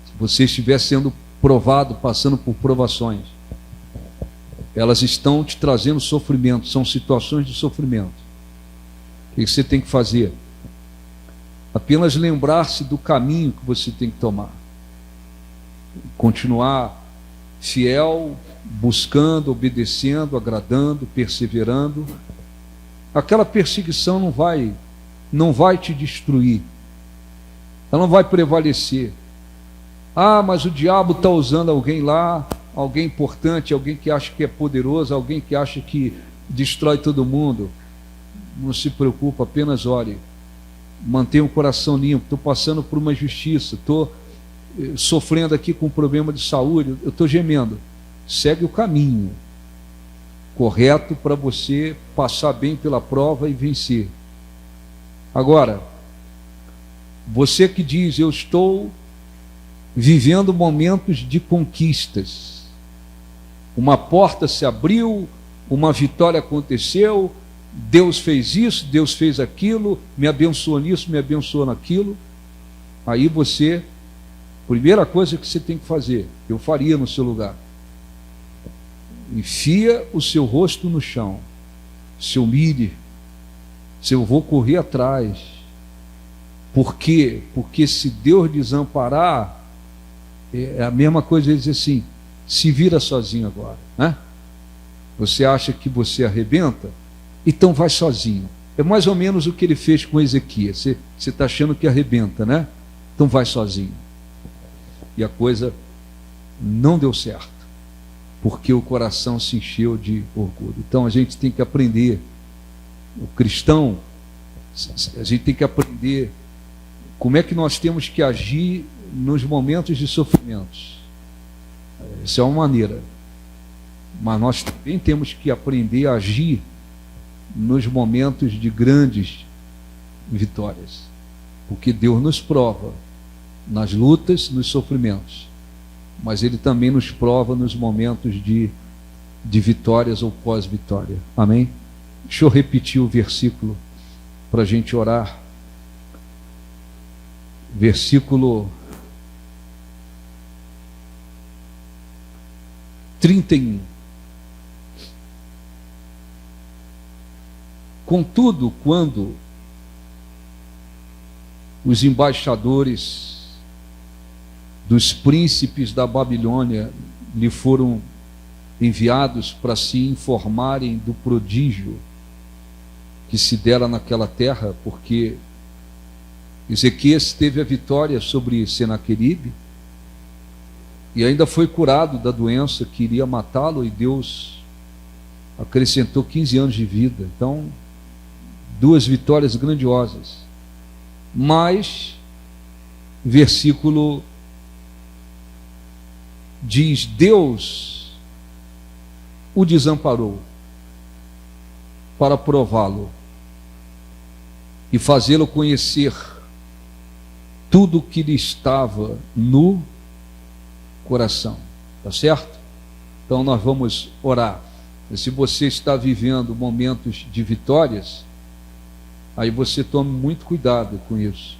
Se você estiver sendo provado, passando por provações, elas estão te trazendo sofrimento, são situações de sofrimento. O que você tem que fazer? Apenas lembrar-se do caminho que você tem que tomar. Continuar fiel, buscando, obedecendo, agradando, perseverando. Aquela perseguição não vai te destruir, ela não vai prevalecer. Mas o diabo está usando alguém lá, alguém importante, alguém que acha que é poderoso, alguém que acha que destrói todo mundo. Não se preocupa, apenas ore, mantenha o coração limpo. Estou passando por uma injustiça, estou sofrendo aqui com um problema de saúde, eu estou gemendo. Segue o caminho correto para você passar bem pela prova e vencer. Agora, você que diz, eu estou vivendo momentos de conquistas, uma porta se abriu, uma vitória aconteceu, Deus fez isso, Deus fez aquilo, me abençoou nisso, me abençoou naquilo. Aí você, primeira coisa que você tem que fazer, eu faria no seu lugar, enfia o seu rosto no chão, se humilhe. Se eu vou correr atrás. Por quê? Porque se Deus desamparar, é a mesma coisa, ele diz assim, se vira sozinho agora, né? Você acha que você arrebenta? Então vai sozinho. É mais ou menos o que ele fez com Ezequias. Você está achando que arrebenta, né? Então vai sozinho. E a coisa não deu certo, porque o coração se encheu de orgulho. Então a gente tem que aprender, o cristão, a gente tem que aprender como é que nós temos que agir nos momentos de sofrimentos. Essa é uma maneira. Mas nós também temos que aprender a agir nos momentos de grandes vitórias. Porque Deus nos prova nas lutas, nos sofrimentos. Mas Ele também nos prova nos momentos de vitórias ou pós-vitória. Amém? Deixa eu repetir o versículo para a gente orar. Versículo 31. Contudo, quando os embaixadores dos príncipes da Babilônia lhe foram enviados para se informarem do prodígio que se dera naquela terra, porque Ezequias teve a vitória sobre Senaqueribe e ainda foi curado da doença que iria matá-lo, e Deus acrescentou 15 anos de vida. Então, 2 vitórias grandiosas. Mas, versículo diz: Deus o desamparou para prová-lo e fazê-lo conhecer tudo o que lhe estava no coração. Tá certo? Então nós vamos orar. E se você está vivendo momentos de vitórias, aí você tome muito cuidado com isso,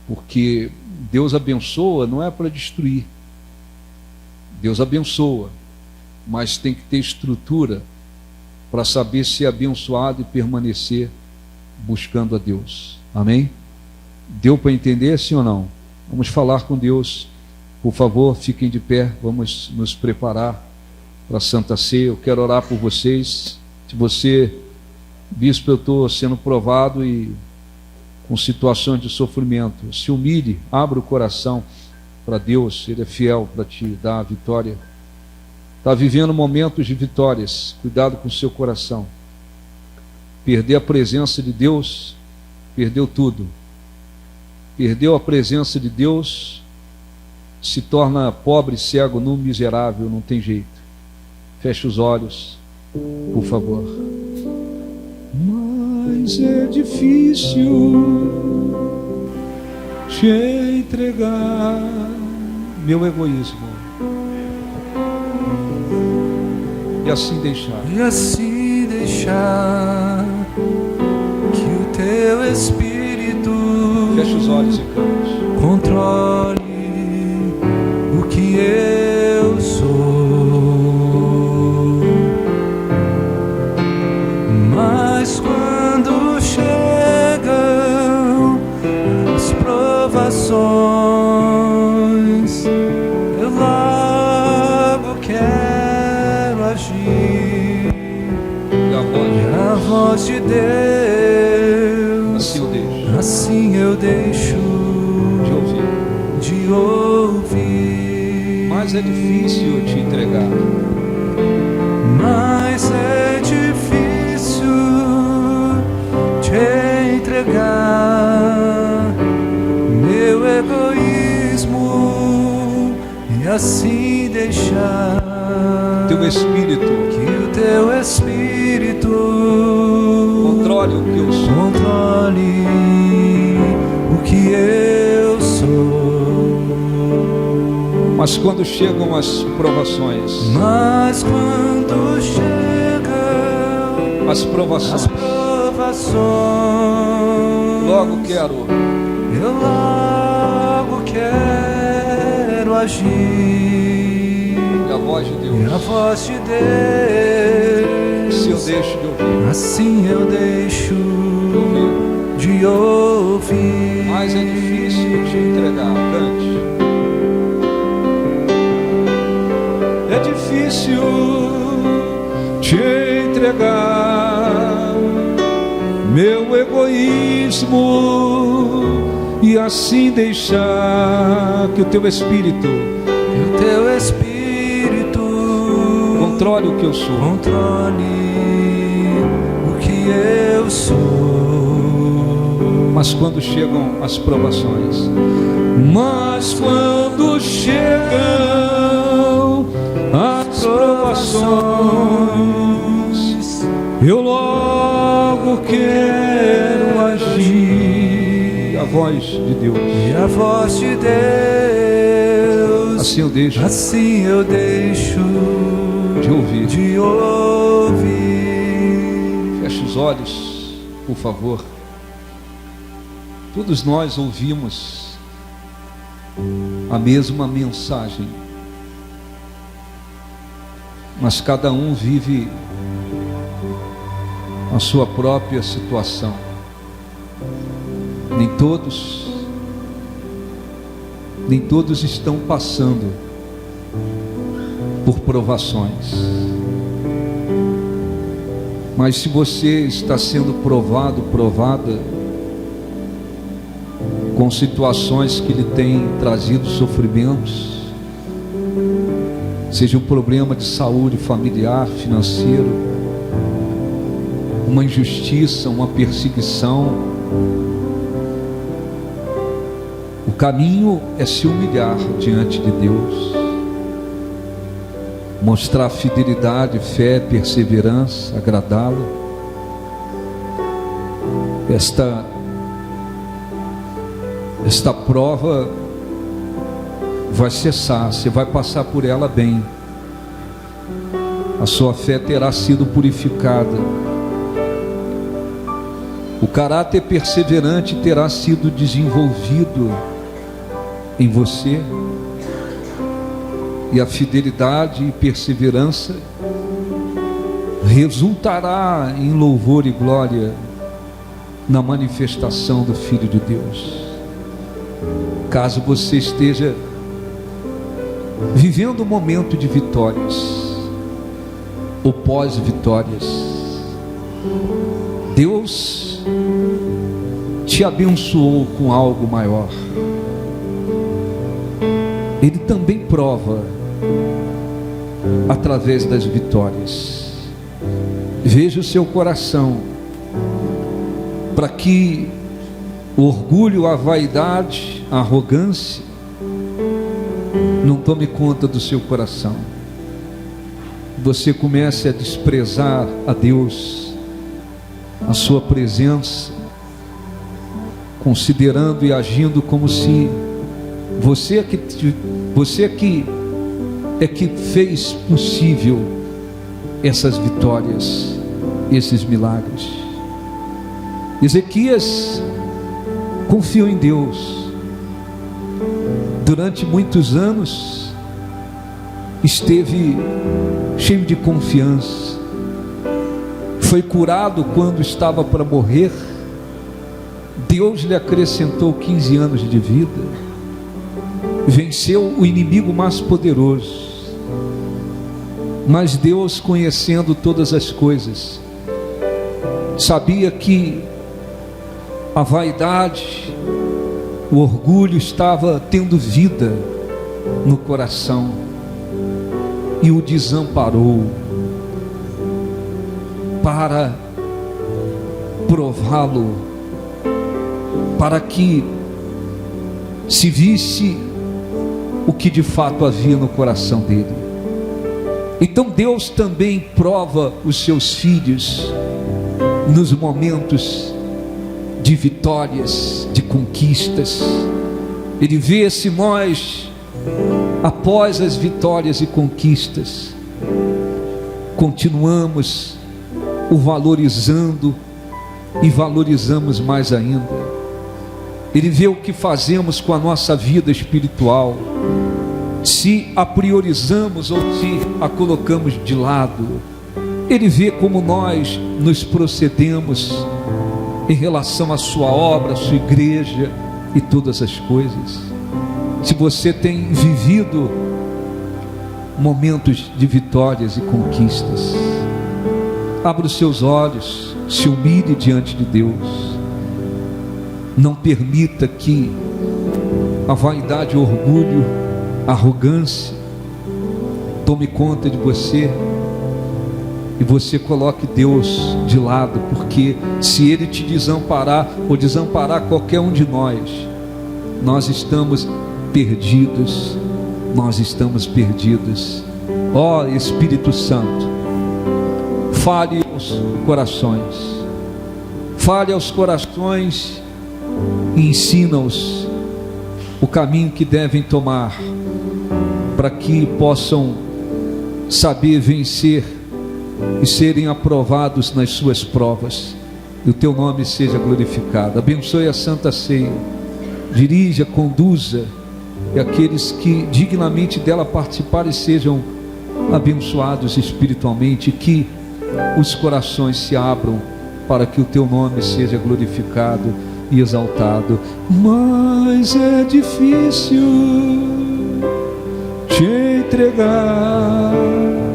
porque Deus abençoa não é para destruir. Deus abençoa, mas tem que ter estrutura para saber ser abençoado e permanecer buscando a Deus. Amém? Deu para entender, sim ou não? Vamos falar com Deus. Por favor, fiquem de pé. Vamos nos preparar para a Santa Ceia. Eu quero orar por vocês. Se você, bispo, eu estou sendo provado e com situações de sofrimento, se humilhe, abra o coração para Deus. Ele é fiel para te dar a vitória. Está vivendo momentos de vitórias. Cuidado com o seu coração. Perder a presença de Deus, perdeu tudo. Perdeu a presença de Deus, se torna pobre, cego, nu, miserável, não tem jeito. Feche os olhos, por favor. Mas é difícil te entregar meu egoísmo e assim deixar. E assim deixar que o teu Espírito feche os olhos e cante. Controle o que eu sou. Mas quando chegam as provações, eu logo quero agir. E a voz de Deus, assim eu deixo de ouvir. Mas é difícil te entregar. Mas é difícil te entregar meu egoísmo e assim deixar teu Espírito, que o teu Espírito controle o que eu sou. Controle o que eu sou. Mas quando chegam as provações, as provações, logo quero agir. E a voz de Deus, se eu deixo de ouvir, assim eu deixo de ouvir. Mas é difícil te entregar. Cante. É difícil te entregar meu egoísmo e assim deixar que o teu Espírito controle o que eu sou. Controle o que eu sou. Mas quando chegam as provações, eu logo quero agir. A voz de Deus, assim eu deixo de ouvir. Feche seus olhos, por favor. Todos nós ouvimos a mesma mensagem, mas cada um vive a sua própria situação. Nem todos estão passando por provações. Mas se você está sendo provado, provada, com situações que lhe têm trazido sofrimentos, seja um problema de saúde familiar, financeiro, uma injustiça, uma perseguição, o caminho é se humilhar diante de Deus, mostrar fidelidade, fé, perseverança, agradá-lo. Esta prova vai cessar, você vai passar por ela bem, a sua fé terá sido purificada, o caráter perseverante terá sido desenvolvido em você, e a fidelidade e perseverança resultará em louvor e glória na manifestação do Filho de Deus. Caso você esteja vivendo um momento de vitórias ou pós-vitórias, Deus te abençoou com algo maior. Ele também prova através das vitórias. Veja o seu coração, para que o orgulho, a vaidade, a arrogância não tome conta do seu coração. Você comece a desprezar a Deus, a sua presença, considerando e agindo como se você é que fez possível essas vitórias, esses milagres. Ezequias confiou em Deus. Durante muitos anos esteve cheio de confiança. Foi curado quando estava para morrer. Deus lhe acrescentou 15 anos de vida. Venceu o inimigo mais poderoso. Mas Deus, conhecendo todas as coisas, sabia que a vaidade, o orgulho estava tendo vida no coração e o desamparou para prová-lo, para que se visse o que de fato havia no coração dele. Então Deus também prova os seus filhos nos momentos de vitórias, de conquistas. Ele vê se nós, após as vitórias e conquistas, continuamos o valorizando e valorizamos mais ainda. Ele vê o que fazemos com a nossa vida espiritual, se a priorizamos ou se a colocamos de lado. Ele vê como nós nos procedemos em relação à sua obra, à sua igreja e todas as coisas. Se você tem vivido momentos de vitórias e conquistas, abra os seus olhos, se humilhe diante de Deus. Não permita que a vaidade, o orgulho, a arrogância tome conta de você e você coloque Deus de lado, porque se Ele te desamparar ou desamparar qualquer um de nós estamos perdidos. Nós estamos perdidos. Ó Espírito Santo, fale aos corações, fale aos corações e ensina-os o caminho que devem tomar, para que possam saber vencer e serem aprovados nas suas provas, e o teu nome seja glorificado. Abençoe a Santa Ceia, dirija, conduza, e aqueles que dignamente dela participarem sejam abençoados espiritualmente, que os corações se abram para que o teu nome seja glorificado e exaltado. Mas é difícil te entregar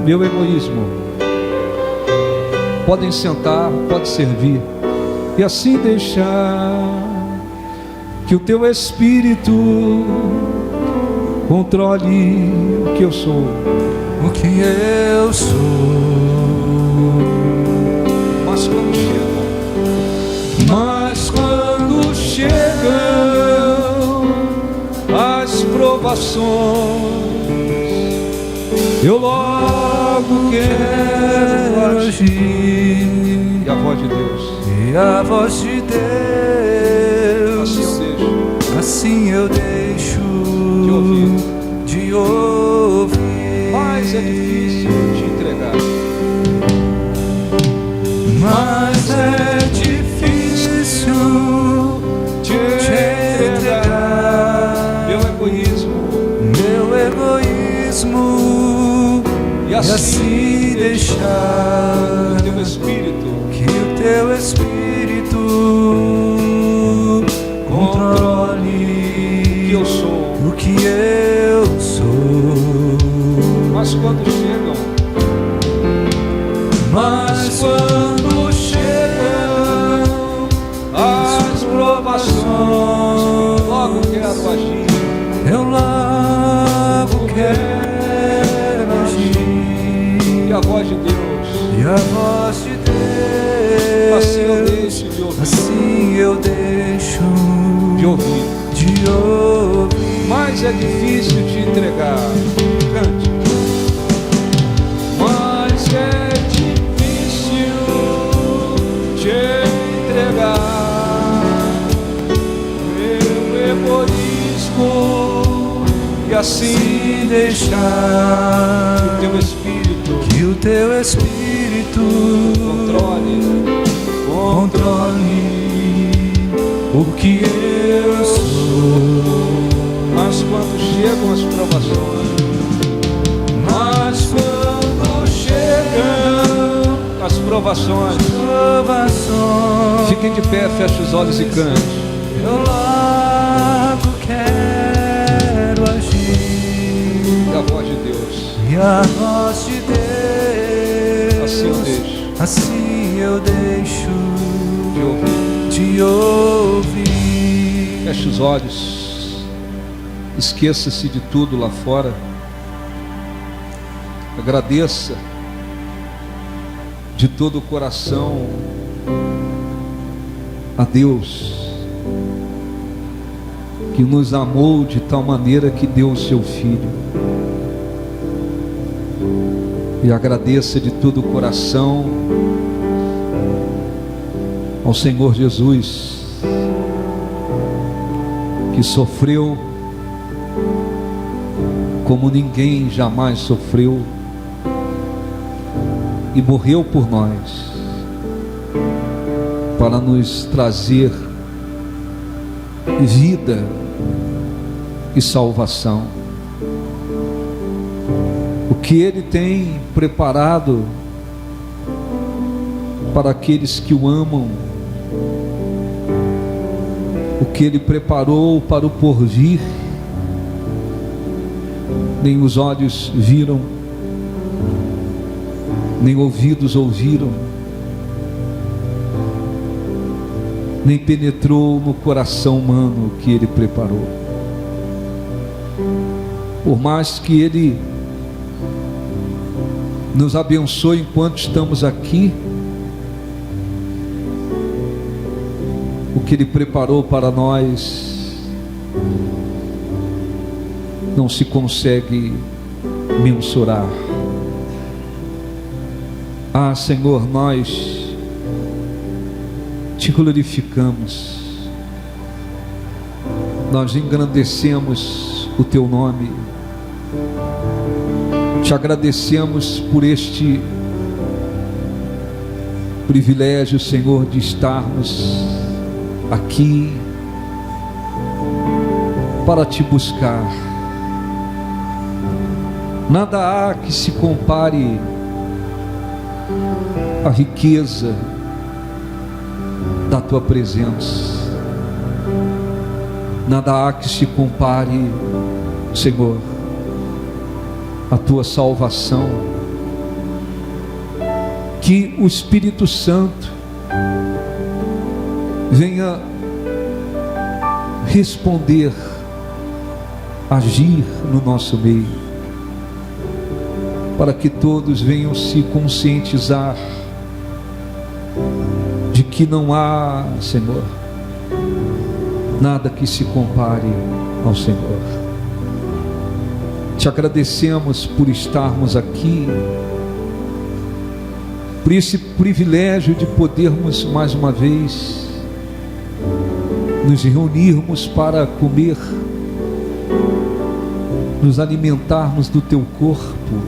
meu egoísmo. Podem sentar, pode servir, e assim deixar que o teu Espírito controle o que eu sou. O que eu sou. Mas quando chegam as provações, eu logo quero agir. E a voz de Deus, e a voz de Deus, assim eu deixo de ouvir. Mas é difícil te entregar. Mas é difícil te entregar meu egoísmo, e assim deixar teu Espírito, que o teu Espírito controle que eu sou, o que eu sou. Mas quando chegam as provações, logo quero agir. Eu logo quero agir. E a voz de Deus, e a voz de Deus, assim eu deixo de ouvir. Assim eu deixo de ouvir. Mas é difícil te entregar. Cante. Mas é difícil te entregar meu egoísmo, e assim deixar que o teu Espírito controle o que eu sou. Mas quando chegam as provações, as provações, fiquem de pé, feche os olhos e cante. Eu logo quero agir. E a voz de Deus, e a voz de Deus, assim eu deixo de ouvir. Feche os olhos, esqueça-se de tudo lá fora, agradeça de todo o coração a Deus, que nos amou de tal maneira que deu o seu Filho. E agradeça de todo o coração ao Senhor Jesus, que sofreu como ninguém jamais sofreu e morreu por nós, para nos trazer vida e salvação. O que Ele tem preparado para aqueles que o amam, o que Ele preparou para o porvir, nem os olhos viram, nem ouvidos ouviram, nem penetrou no coração humano o que Ele preparou. Por mais que Ele nos abençoe enquanto estamos aqui, o que Ele preparou para nós não se consegue mensurar. Ah, Senhor, nós te glorificamos, nós engrandecemos o teu nome, te agradecemos por este privilégio, Senhor, de estarmos aqui para te buscar. Nada há que se compare à riqueza da tua presença. Nada há que se compare, Senhor, à tua salvação. Que o Espírito Santo venha responder, agir no nosso meio, para que todos venham se conscientizar de que não há, Senhor, nada que se compare ao Senhor. Te agradecemos por estarmos aqui, por esse privilégio de podermos mais uma vez nos reunirmos para comer, nos alimentarmos do teu corpo,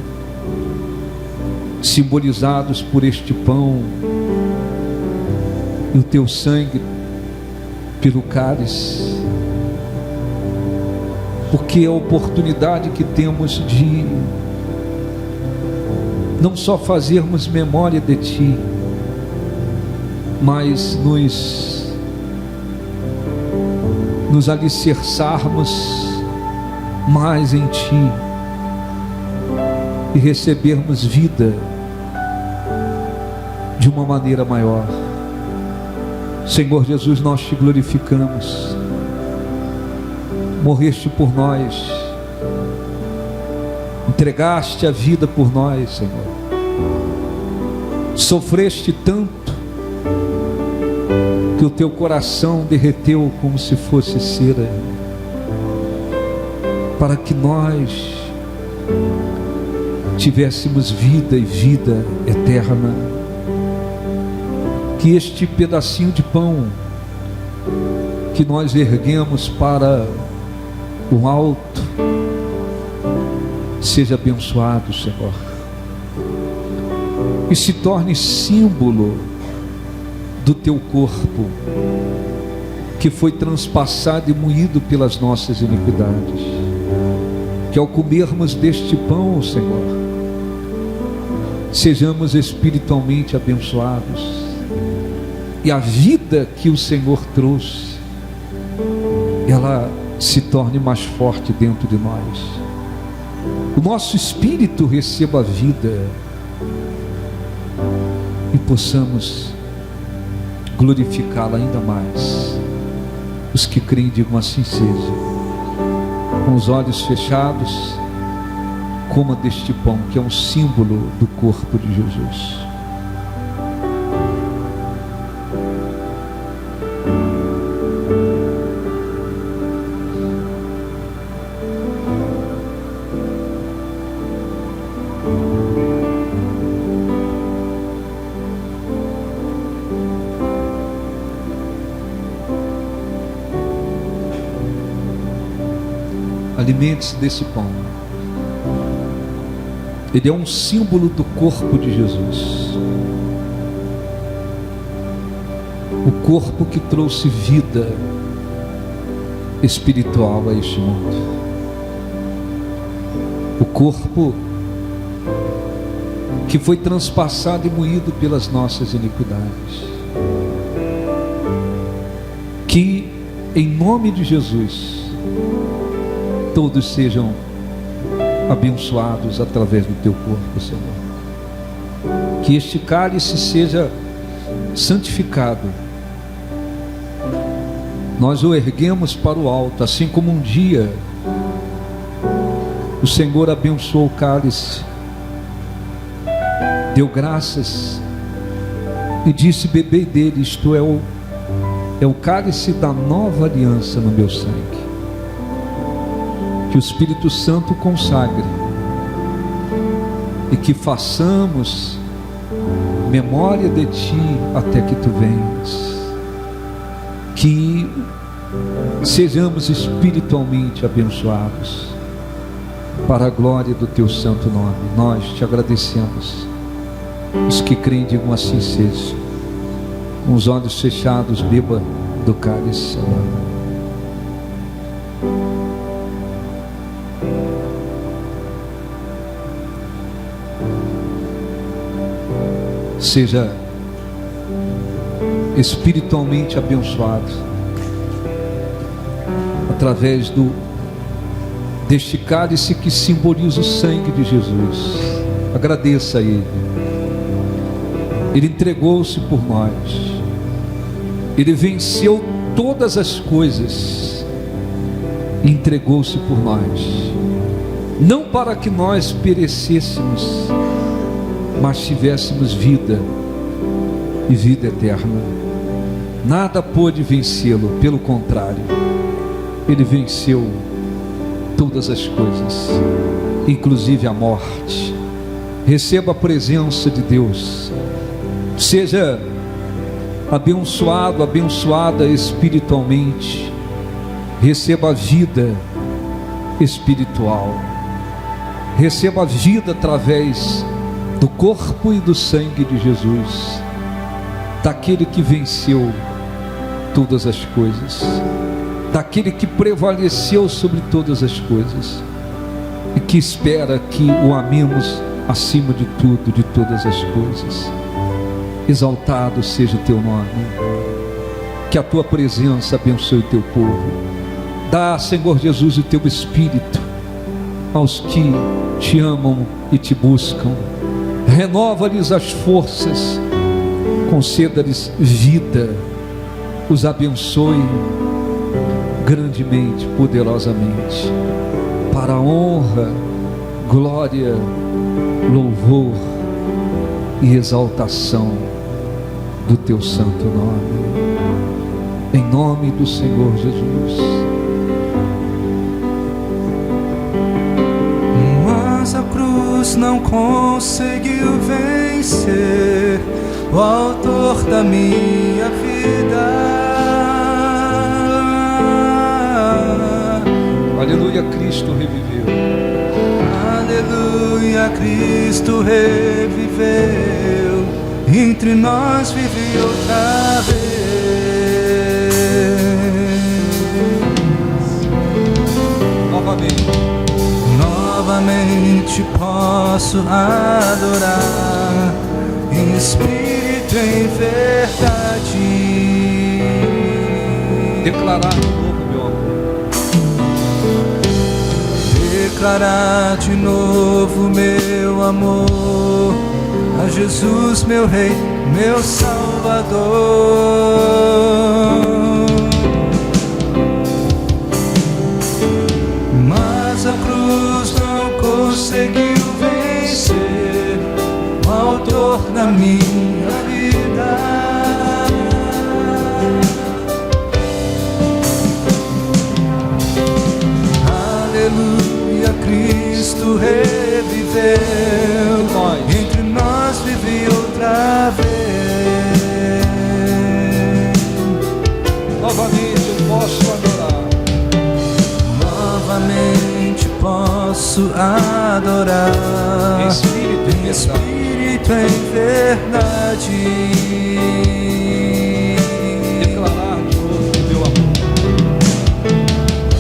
simbolizados por este pão e o teu sangue pelo cálice, porque é a oportunidade que temos de não só fazermos memória de ti, mas nos alicerçarmos mais em ti e recebermos vida de uma maneira maior. Senhor Jesus, nós te glorificamos. Morreste por nós, entregaste a vida por nós, Senhor. Sofreste tanto que o teu coração derreteu como se fosse cera, para que nós tivéssemos vida e vida eterna. Que este pedacinho de pão que nós erguemos para o alto seja abençoado, Senhor, e se torne símbolo do teu corpo, que foi transpassado e moído pelas nossas iniquidades. Que ao comermos deste pão, Senhor, sejamos espiritualmente abençoados, e a vida que o Senhor trouxe, ela se torne mais forte dentro de nós. O nosso espírito receba a vida e possamos glorificá-la ainda mais. Os que creem, digam assim seja. Com os olhos fechados, coma deste pão, que é um símbolo do corpo de Jesus. Alimente-se desse pão. Ele é um símbolo do corpo de Jesus, o corpo que trouxe vida espiritual a este mundo, o corpo que foi transpassado e moído pelas nossas iniquidades. Que em nome de Jesus todos sejam abençoados através do teu corpo, Senhor. Que este cálice seja santificado. Nós o erguemos para o alto, assim como um dia o Senhor abençoou o cálice, deu graças e disse: bebei dele, isto é o cálice da nova aliança no meu sangue. Que o Espírito Santo consagre e que façamos memória de ti até que tu venhas. Que sejamos espiritualmente abençoados para a glória do teu santo nome. Nós te agradecemos. Os que creem, digam assim seja. Com os olhos fechados, beba do cálice agora. Seja espiritualmente abençoado através deste cálice que simboliza o sangue de Jesus. Agradeça a Ele. Ele entregou-se por nós. Ele venceu todas as coisas e entregou-se por nós, não para que nós perecêssemos, mas tivéssemos vida e vida eterna. Nada pôde vencê-lo, pelo contrário, ele venceu todas as coisas, inclusive a morte. Receba a presença de Deus. Seja abençoado, abençoada espiritualmente. Receba a vida espiritual. Receba a vida através do corpo e do sangue de Jesus, daquele que venceu todas as coisas, daquele que prevaleceu sobre todas as coisas e que espera que o amemos acima de tudo, de todas as coisas. Exaltado seja o teu nome, que a tua presença abençoe o teu povo. Dá, Senhor Jesus, o teu Espírito aos que te amam e te buscam. Renova-lhes as forças, conceda-lhes vida, os abençoe grandemente, poderosamente, para a honra, glória, louvor e exaltação do teu santo nome, em nome do Senhor Jesus. Mas a cruz não conseguiu vencer o autor da minha vida. Aleluia, Cristo reviveu. Aleluia, Cristo reviveu, entre nós vive outra vez. Novamente posso adorar em espírito e em verdade. Declarar de novo, meu amor. Declarar de novo meu amor a Jesus, meu Rei, meu Salvador. Mas a cruz não conseguiu vencer o autor da minha vida. Aleluia, Cristo reviveu, entre nós vive outra vez. Novamente eu posso adorar. Novamente posso adorar Em espírito e espírito em verdade. Declarar de novo, meu amor.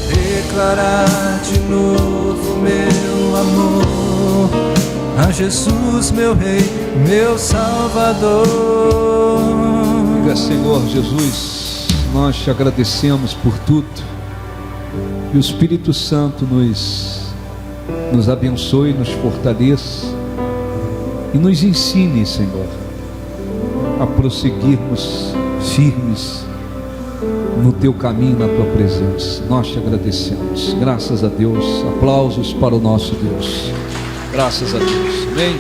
Declarar de novo meu amor a Jesus, meu Rei, meu Salvador. Diga, Senhor Jesus, nós te agradecemos por tudo. Que o Espírito Santo nos abençoe, nos fortaleça e nos ensine, Senhor, a prosseguirmos firmes no teu caminho, na tua presença. Nós te agradecemos. Graças a Deus. Aplausos para o nosso Deus. Graças a Deus. Amém.